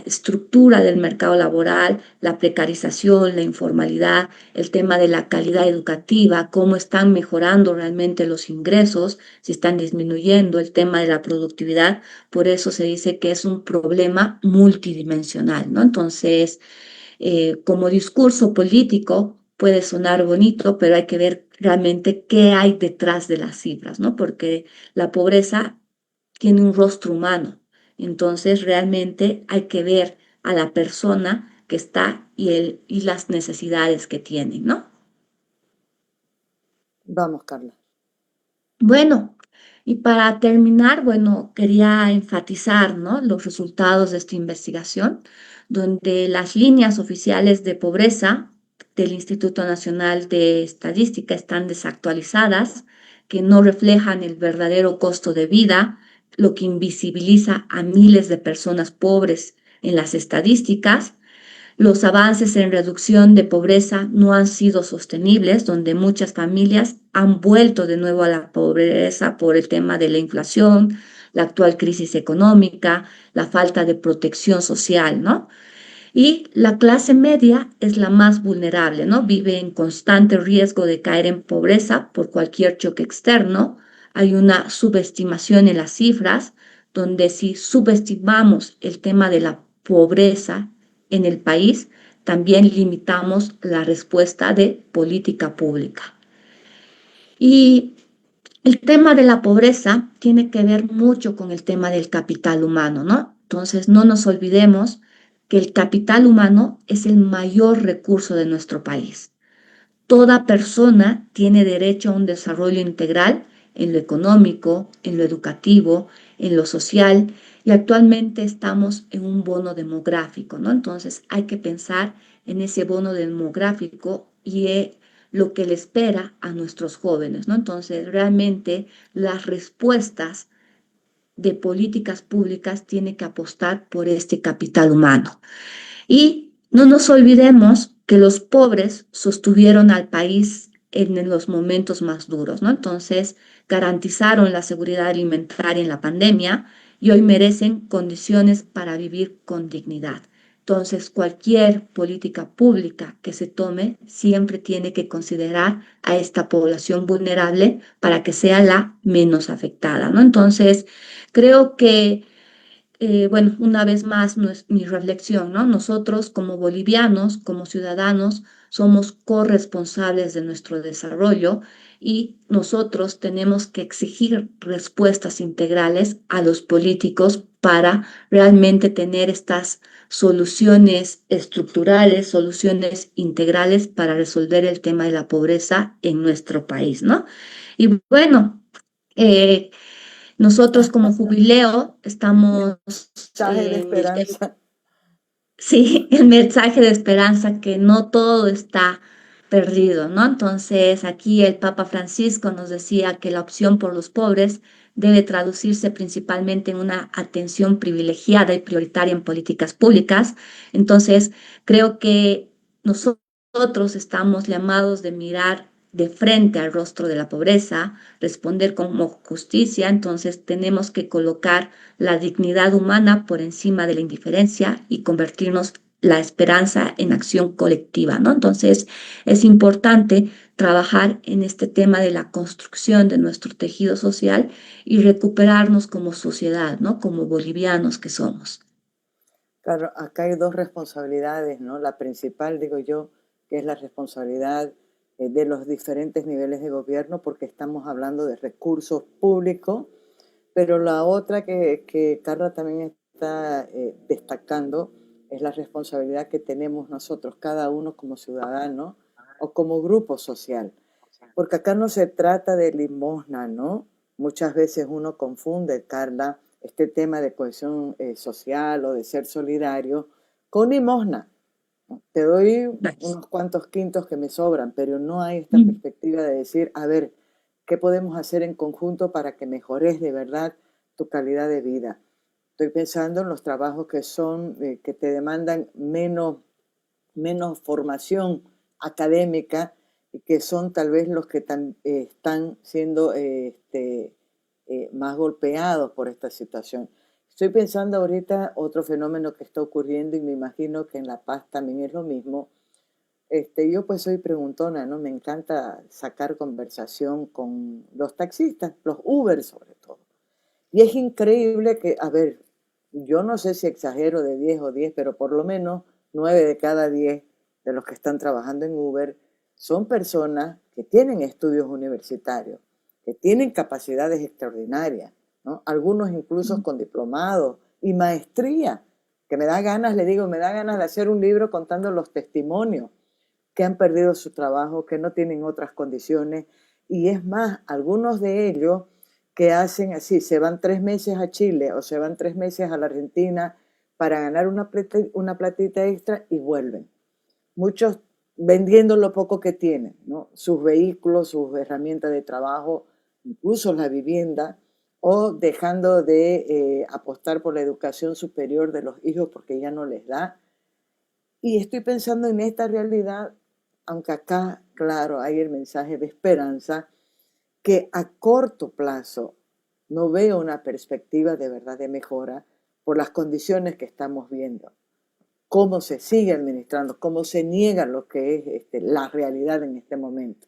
estructura del mercado laboral, la precarización, la informalidad, el tema de la calidad educativa, cómo están mejorando realmente los ingresos, si están disminuyendo, el tema de la productividad. Por eso se dice que es un problema multidimensional, ¿no? Entonces, como discurso político puede sonar bonito, pero hay que ver realmente qué hay detrás de las cifras, ¿no? Porque la pobreza tiene un rostro humano. Entonces, realmente hay que ver a la persona que está y las necesidades que tiene, ¿no? Vamos, Carla. Bueno, y para terminar, bueno, quería enfatizar, ¿no? Los resultados de esta investigación. donde las líneas oficiales de pobreza del Instituto Nacional de Estadística están desactualizadas, que no reflejan el verdadero costo de vida, lo que invisibiliza a miles de personas pobres en las estadísticas. Los avances en reducción de pobreza no han sido sostenibles, donde muchas familias han vuelto de nuevo a la pobreza por el tema de la inflación, la actual crisis económica, la falta de protección social, ¿no? Y la clase media es la más vulnerable, ¿no? Vive en constante riesgo de caer en pobreza por cualquier choque externo. Hay una subestimación en las cifras, donde si subestimamos el tema de la pobreza en el país, también limitamos la respuesta de política pública. Y el tema de la pobreza tiene que ver mucho con el tema del capital humano, ¿no? Entonces, no nos olvidemos que el capital humano es el mayor recurso de nuestro país. Toda persona tiene derecho a un desarrollo integral en lo económico, en lo educativo, en lo social, y actualmente estamos en un bono demográfico, ¿no? Entonces hay que pensar en ese bono demográfico y lo que le espera a nuestros jóvenes, ¿no? Entonces realmente las respuestas de políticas públicas tienen que apostar por este capital humano. Y no nos olvidemos que los pobres sostuvieron al país en los momentos más duros, ¿no? Entonces, garantizaron la seguridad alimentaria en la pandemia y hoy merecen condiciones para vivir con dignidad. Entonces, cualquier política pública que se tome siempre tiene que considerar a esta población vulnerable para que sea la menos afectada, ¿no? Entonces, creo que bueno, una vez más mi reflexión, ¿no? Nosotros como bolivianos, como ciudadanos, somos corresponsables de nuestro desarrollo y nosotros tenemos que exigir respuestas integrales a los políticos para realmente tener estas soluciones estructurales, soluciones integrales para resolver el tema de la pobreza en nuestro país, ¿no? Y bueno, eh, nosotros como jubileo estamos, Mensaje de eh, esperanza. sí, el mensaje de esperanza que no todo está perdido, ¿no? Entonces, aquí el Papa Francisco nos decía que la opción por los pobres debe traducirse principalmente en una atención privilegiada y prioritaria en políticas públicas. Entonces, creo que nosotros estamos llamados de mirar de frente al rostro de la pobreza, responder como justicia, entonces tenemos que colocar la dignidad humana por encima de la indiferencia y convertirnos la esperanza en acción colectiva, ¿no? Entonces, es importante trabajar en este tema de la construcción de nuestro tejido social y recuperarnos como sociedad, ¿no? Como bolivianos que somos. Claro, acá hay dos responsabilidades, ¿no? La principal, digo yo, que es la responsabilidad de los diferentes niveles de gobierno, porque estamos hablando de recursos públicos, pero la otra que Carla también está destacando es la responsabilidad que tenemos nosotros, cada uno como ciudadano o como grupo social. Porque acá no se trata de limosna, ¿no? Muchas veces uno confunde, Carla, este tema de cohesión social o de ser solidario con limosna, ¿no? Te doy Gracias. unos cuantos quintos que me sobran, pero no hay esta Mm. perspectiva de decir, a ver, ¿qué podemos hacer en conjunto para que mejores de verdad tu calidad de vida? Estoy pensando en los trabajos que son, que te demandan menos formación académica y que son tal vez los que están siendo más golpeados por esta situación. Estoy pensando ahorita otro fenómeno que está ocurriendo y me imagino que en La Paz también es lo mismo. Yo pues soy preguntona, ¿no? Me encanta sacar conversación con los taxistas, los Uber sobre todo. Y es increíble que, a ver, yo no sé si exagero de 10 o 10, pero por lo menos 9 de cada 10 de los que están trabajando en Uber son personas que tienen estudios universitarios, que tienen capacidades extraordinarias, ¿no? Algunos incluso con diplomados y maestría, que me da ganas, le digo, me da ganas de hacer un libro contando los testimonios que han perdido su trabajo, que no tienen otras condiciones. Y es más, algunos de ellos que hacen así, se van 3 meses a Chile o se van 3 meses a la Argentina para ganar una platita extra y vuelven. Muchos vendiendo lo poco que tienen, ¿no? Sus vehículos, sus herramientas de trabajo, incluso la vivienda, o dejando de apostar por la educación superior de los hijos porque ya no les da. Y estoy pensando en esta realidad, aunque acá, claro, hay el mensaje de esperanza, que a corto plazo no veo una perspectiva de verdad de mejora por las condiciones que estamos viendo. Cómo se sigue administrando, cómo se niega lo que es la realidad en este momento,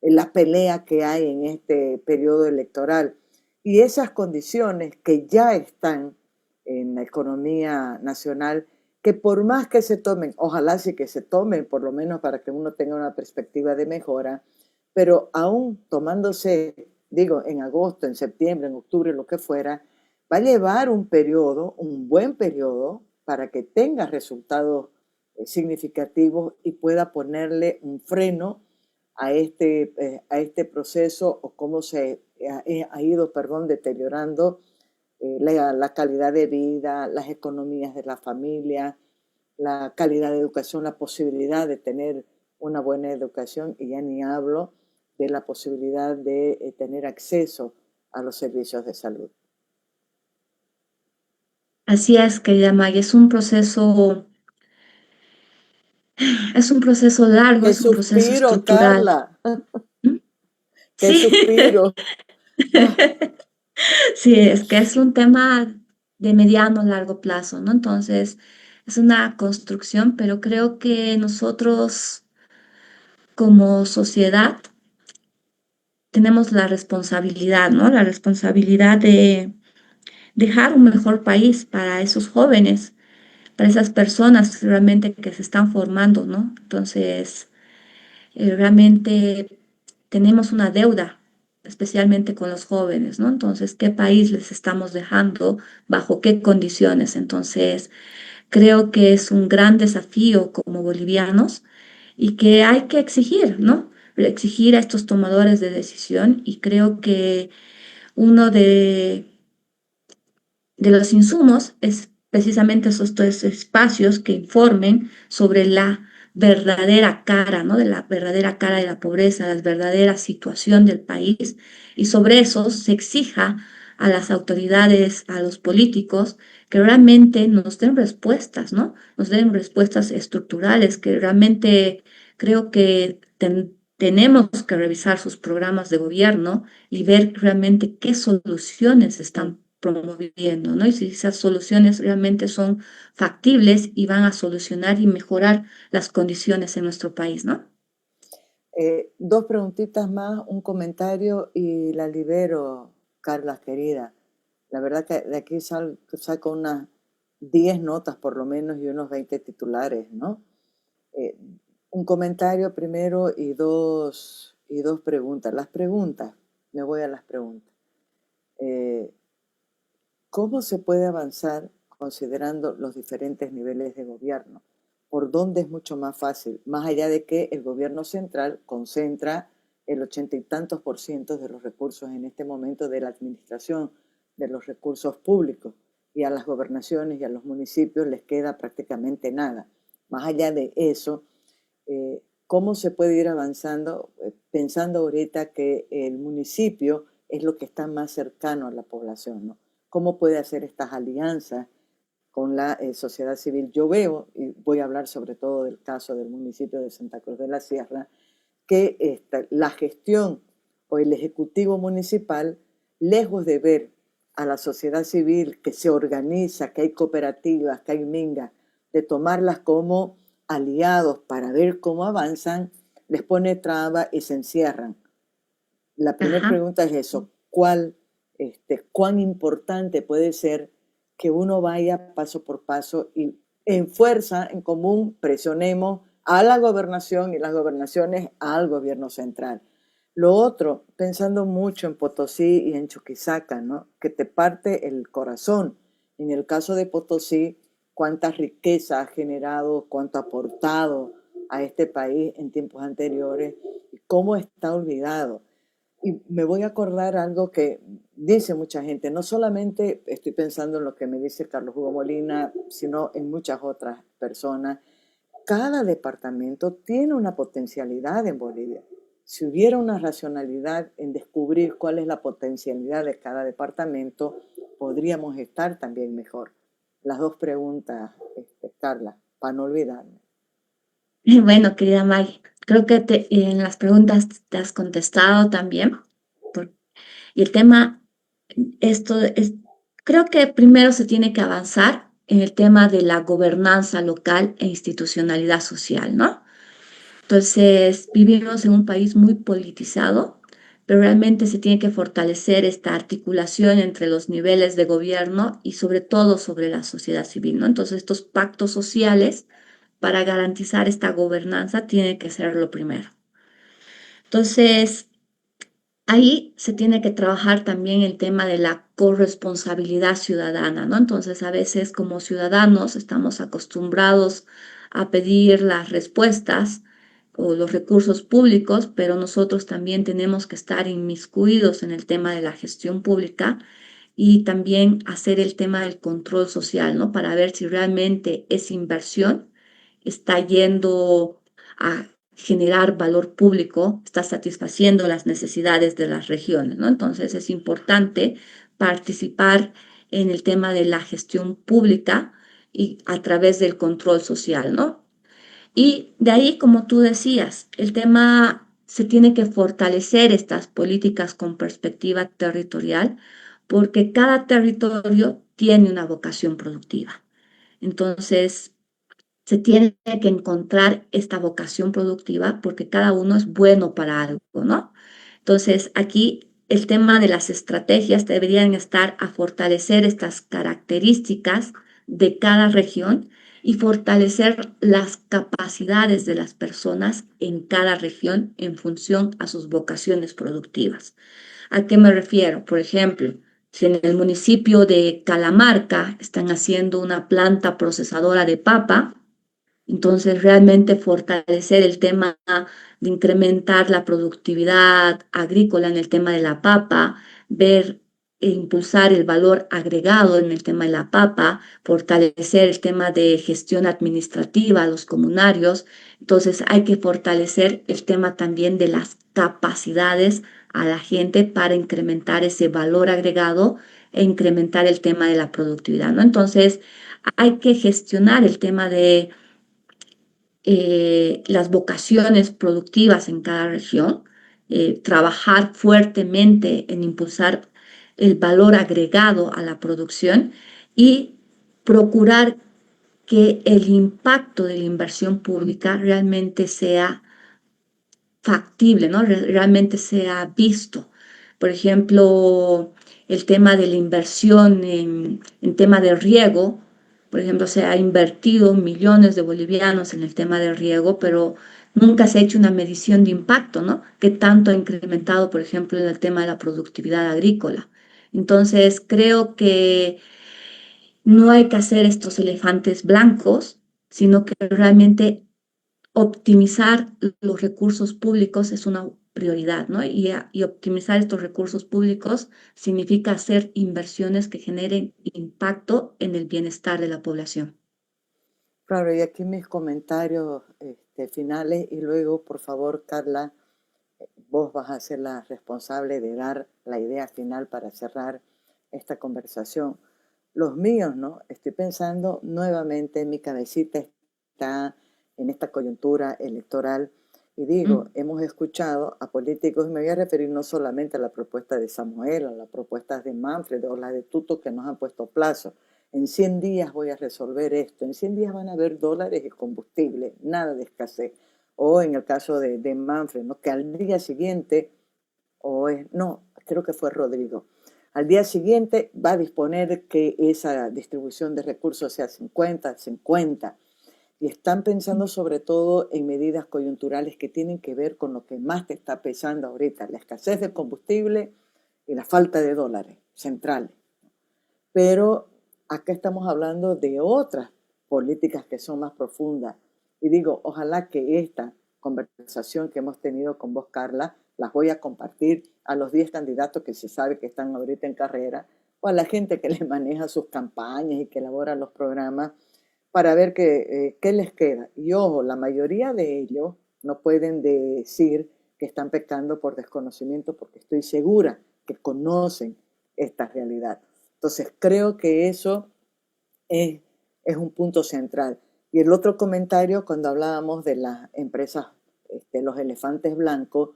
en la pelea que hay en este periodo electoral. Y esas condiciones que ya están en la economía nacional, que por más que se tomen, ojalá sí que se tomen, por lo menos para que uno tenga una perspectiva de mejora, pero aún tomándose, digo, en agosto, en septiembre, en octubre, lo que fuera, va a llevar un periodo, un buen periodo, para que tenga resultados significativos y pueda ponerle un freno a este proceso o cómo se ha ido, perdón, deteriorando la calidad de vida, las economías de la familia, la calidad de educación, la posibilidad de tener una buena educación, y ya ni hablo de la posibilidad de tener acceso a los servicios de salud. Así es, querida May, es un proceso largo, ¡Qué es un proceso suspiro, estructural. Carla! ¿Mm? ¡Qué Sí, suspiro! Ah, sí, es que es un tema de mediano largo plazo, ¿no? Entonces, es una construcción, pero creo que nosotros como sociedad tenemos la responsabilidad, ¿no? La responsabilidad de dejar un mejor país para esos jóvenes, para esas personas realmente que se están formando, ¿no? Entonces, realmente tenemos una deuda, especialmente con los jóvenes, ¿no? Entonces, ¿qué país les estamos dejando? ¿Bajo qué condiciones? Entonces, creo que es un gran desafío como bolivianos y que hay que exigir, ¿no? Exigir a estos tomadores de decisión y creo que uno de los insumos es precisamente esos tres espacios que informen sobre la verdadera cara, ¿no? De la verdadera cara de la pobreza, la verdadera situación del país, y sobre eso se exija a las autoridades, a los políticos, que realmente nos den respuestas, ¿no? Nos den respuestas estructurales, que realmente creo que tenemos que revisar sus programas de gobierno y ver realmente qué soluciones están promoviendo, ¿no? Y si esas soluciones realmente son factibles y van a solucionar y mejorar las condiciones en nuestro país, ¿no? dos preguntitas más, un comentario y la libero, Carla, querida. La verdad que de aquí saco unas 10 notas por lo menos y unos 20 titulares, ¿no? Eh, un comentario primero y dos preguntas. Las preguntas, me voy a las preguntas. Eh, ¿Cómo se puede avanzar considerando los diferentes niveles de gobierno? ¿Por dónde es mucho más fácil? Más allá de que el gobierno central concentra el 80 y tantos por ciento de los recursos en este momento de la administración de los recursos públicos, y a las gobernaciones y a los municipios les queda prácticamente nada. Más allá de eso, ¿cómo se puede ir avanzando pensando ahorita que el municipio es lo que está más cercano a la población, ¿no? ¿Cómo puede hacer estas alianzas con la sociedad civil? Yo veo, y voy a hablar sobre todo del caso del municipio de Santa Cruz de la Sierra, que la gestión o el ejecutivo municipal, lejos de ver a la sociedad civil que se organiza, que hay cooperativas, que hay mingas, de tomarlas como aliados para ver cómo avanzan, les pone traba y se encierran. La primera Ajá. pregunta es eso: ¿cuán importante puede ser que uno vaya paso por paso y en fuerza, en común, presionemos a la gobernación y las gobernaciones al gobierno central? Lo otro, pensando mucho en Potosí y en Chuquisaca, ¿no? Que te parte el corazón. En el caso de Potosí, cuánta riqueza ha generado, cuánto ha aportado a este país en tiempos anteriores, y cómo está olvidado. Y me voy a acordar algo que dice mucha gente, no solamente estoy pensando en lo que me dice Carlos Hugo Molina, sino en muchas otras personas. Cada departamento tiene una potencialidad en Bolivia. Si hubiera una racionalidad en descubrir cuál es la potencialidad de cada departamento, podríamos estar también mejor. Las dos preguntas, Carla, para no olvidarme. Bueno, querida Maggie, creo que en las preguntas te has contestado también. por- y el tema, esto es, creo que primero se tiene que avanzar en el tema de la gobernanza local e institucionalidad social, ¿no? Entonces, vivimos en un país muy politizado, pero realmente se tiene que fortalecer esta articulación entre los niveles de gobierno y sobre todo sobre la sociedad civil, ¿no? Entonces, estos pactos sociales para garantizar esta gobernanza tiene que ser lo primero. Entonces, ahí se tiene que trabajar también el tema de la corresponsabilidad ciudadana, ¿no? Entonces, a veces como ciudadanos estamos acostumbrados a pedir las respuestas o los recursos públicos, pero nosotros también tenemos que estar inmiscuidos en el tema de la gestión pública y también hacer el tema del control social, ¿no? Para ver si realmente esa inversión está yendo a generar valor público, está satisfaciendo las necesidades de las regiones, ¿no? Entonces es importante participar en el tema de la gestión pública y a través del control social, ¿no? Y de ahí, como tú decías, el tema se tiene que fortalecer estas políticas con perspectiva territorial porque cada territorio tiene una vocación productiva. Entonces, se tiene que encontrar esta vocación productiva porque cada uno es bueno para algo, ¿no? Entonces, aquí el tema de las estrategias deberían estar a fortalecer estas características de cada región y fortalecer las capacidades de las personas en cada región en función a sus vocaciones productivas. ¿A qué me refiero? Por ejemplo, si en el municipio de Calamarca están haciendo una planta procesadora de papa, entonces, realmente fortalecer el tema de incrementar la productividad agrícola en el tema de la papa, ver e impulsar el valor agregado en el tema de la papa, fortalecer el tema de gestión administrativa, los comunarios. Entonces, hay que fortalecer el tema también de las capacidades a la gente para incrementar ese valor agregado e incrementar el tema de la productividad, ¿no? Entonces, hay que gestionar el tema de las vocaciones productivas en cada región, trabajar fuertemente en impulsar el valor agregado a la producción y procurar que el impacto de la inversión pública realmente sea factible, ¿no? Realmente sea visto. Por ejemplo, el tema de la inversión en tema de riego, por ejemplo, se ha invertido millones de bolivianos en el tema de riego, pero nunca se ha hecho una medición de impacto, ¿no? ¿Qué tanto ha incrementado, por ejemplo, en el tema de la productividad agrícola? Entonces, creo que no hay que hacer estos elefantes blancos, sino que realmente optimizar los recursos públicos es una prioridad, ¿no? Y optimizar estos recursos públicos significa hacer inversiones que generen impacto en el bienestar de la población. Claro, y aquí mis comentarios finales y luego, por favor, Carla, vos vas a ser la responsable de dar la idea final para cerrar esta conversación. Los míos, ¿no? Estoy pensando nuevamente, mi cabecita está en esta coyuntura electoral y digo, Mm. hemos escuchado a políticos, y me voy a referir no solamente a la propuesta de Samuel, a las propuestas de Manfred o la de Tuto que nos han puesto plazo. En 100 días voy a resolver esto, en 100 días van a haber dólares y combustible, nada de escasez. O en el caso de Manfred, ¿no? Que al día siguiente, no, creo que fue Rodrigo, al día siguiente va a disponer que esa distribución de recursos sea 50-50. Y están pensando sobre todo en medidas coyunturales que tienen que ver con lo que más te está pesando ahorita, la escasez del combustible y la falta de dólares centrales. Pero acá estamos hablando de otras políticas que son más profundas. Y digo, ojalá que esta conversación que hemos tenido con vos, Carla, las voy a compartir a los 10 candidatos que se sabe que están ahorita en carrera, o a la gente que les maneja sus campañas y que elabora los programas, para ver qué les queda. Y ojo, la mayoría de ellos no pueden decir que están pecando por desconocimiento, porque estoy segura que conocen esta realidad. Entonces, creo que eso es un punto central. Y el otro comentario, cuando hablábamos de las empresas, los elefantes blancos,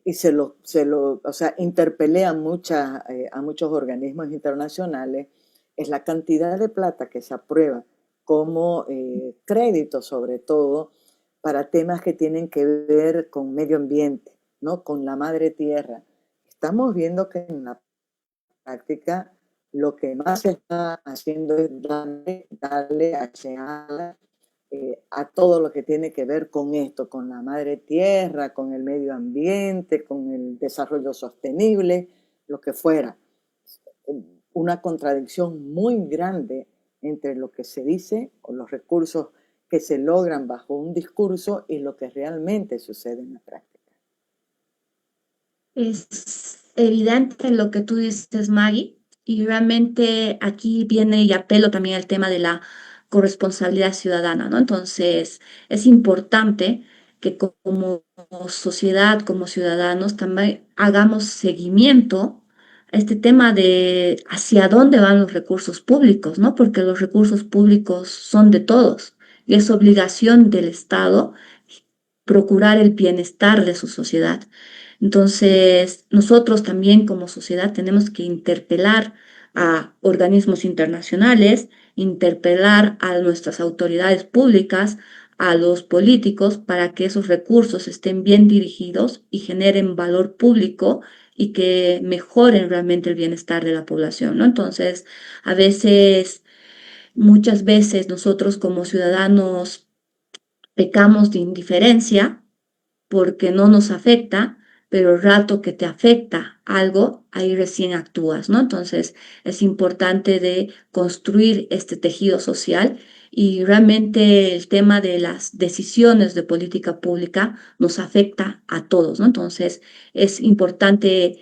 y o sea, interpelé a muchos organismos internacionales, es la cantidad de plata que se aprueba como crédito, sobre todo, para temas que tienen que ver con medio ambiente, ¿no? Con la madre tierra. Estamos viendo que en la práctica lo que más se está haciendo es darle a todo lo que tiene que ver con esto, con la madre tierra, con el medio ambiente, con el desarrollo sostenible, lo que fuera. Una contradicción muy grande entre lo que se dice o los recursos que se logran bajo un discurso y lo que realmente sucede en la práctica. Es evidente lo que tú dices, Maggie, y realmente aquí viene y apelo también al tema de la corresponsabilidad ciudadana, ¿no? Entonces, es importante que como sociedad, como ciudadanos, también hagamos seguimiento a este tema de hacia dónde van los recursos públicos, ¿no? Porque los recursos públicos son de todos y es obligación del Estado procurar el bienestar de su sociedad. Entonces, nosotros también como sociedad tenemos que interpelar a organismos internacionales, interpelar a nuestras autoridades públicas, a los políticos, para que esos recursos estén bien dirigidos y generen valor público y que mejoren realmente el bienestar de la población, ¿no? Entonces, a veces, muchas veces nosotros como ciudadanos pecamos de indiferencia porque no nos afecta, pero el rato que te afecta algo, ahí recién actúas, ¿no? Entonces es importante de construir este tejido social y realmente el tema de las decisiones de política pública nos afecta a todos, ¿no? Entonces es importante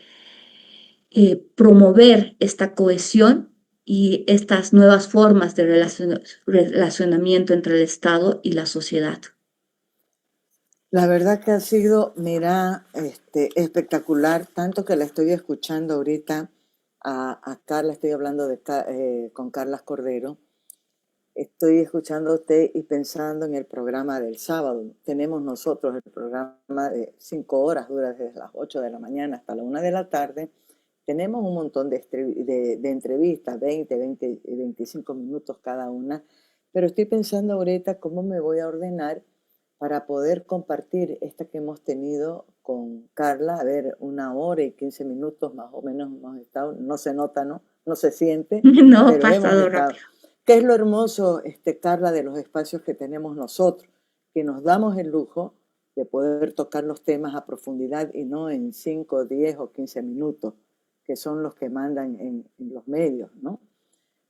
promover esta cohesión y estas nuevas formas de relacionamiento entre el Estado y la sociedad. La verdad que ha sido, mira, espectacular, tanto que la estoy escuchando ahorita a Carla, estoy hablando con Carla Cordero, estoy escuchándote y pensando en el programa del sábado. Tenemos nosotros el programa de 5 horas, dura desde las 8 de la mañana hasta la 1 de la tarde. Tenemos un montón de entrevistas, 20 y 25 minutos cada una, pero estoy pensando ahorita cómo me voy a ordenar para poder compartir esta que hemos tenido con Carla. A ver, 1 hora y 15 minutos más o menos hemos estado, no se nota, ¿no? No se siente, No, ha pero hemos pasado estado. rápido. ¿Qué es lo hermoso, Carla, de los espacios que tenemos nosotros? Que nos damos el lujo de poder tocar los temas a profundidad y no en 5, 10 o 15 minutos, que son los que mandan en los medios, ¿no?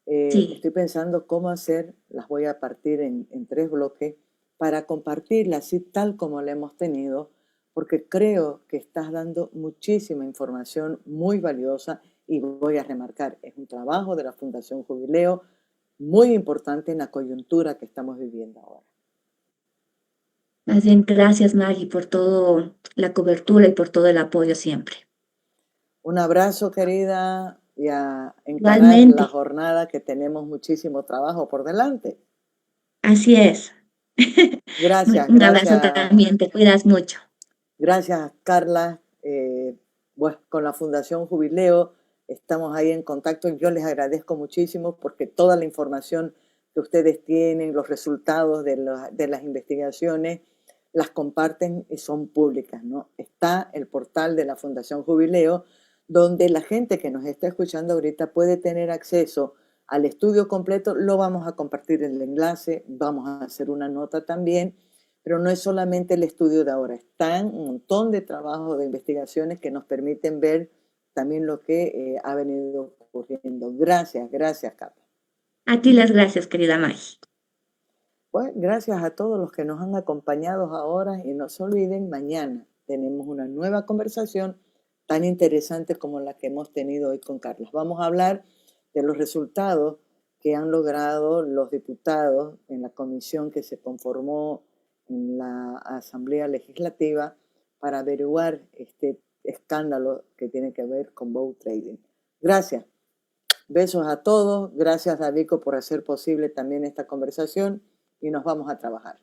Sí. Estoy pensando cómo hacer, las voy a partir en 3 bloques para compartirla así tal como la hemos tenido, porque creo que estás dando muchísima información muy valiosa y voy a remarcar, es un trabajo de la Fundación Jubileo muy importante en la coyuntura que estamos viviendo ahora. Más bien, gracias Maggie por toda la cobertura y por todo el apoyo siempre. Un abrazo, querida, y a encarar la Igualmente, jornada que tenemos muchísimo trabajo por delante. así es. Gracias, Un abrazo gracias. también, te cuidas mucho. Gracias, Carla. Pues con la Fundación Jubileo estamos ahí en contacto. Yo les agradezco muchísimo porque toda la información que ustedes tienen, los resultados de las investigaciones, las comparten y son públicas, ¿no? Está el portal de la Fundación Jubileo, donde la gente que nos está escuchando ahorita puede tener acceso al estudio completo. Lo vamos a compartir en el enlace, vamos a hacer una nota también, pero no es solamente el estudio de ahora, están un montón de trabajos de investigaciones que nos permiten ver también lo que ha venido ocurriendo. Gracias, gracias, Cata. A ti las gracias, querida Maggie. Pues gracias a todos los que nos han acompañado ahora y no se olviden, mañana tenemos una nueva conversación tan interesante como la que hemos tenido hoy con Carlos. Vamos a hablar de los resultados que han logrado los diputados en la comisión que se conformó en la Asamblea Legislativa para averiguar este escándalo que tiene que ver con boat trading. Gracias. Besos a todos. Gracias, Davico, por hacer posible también esta conversación y nos vamos a trabajar.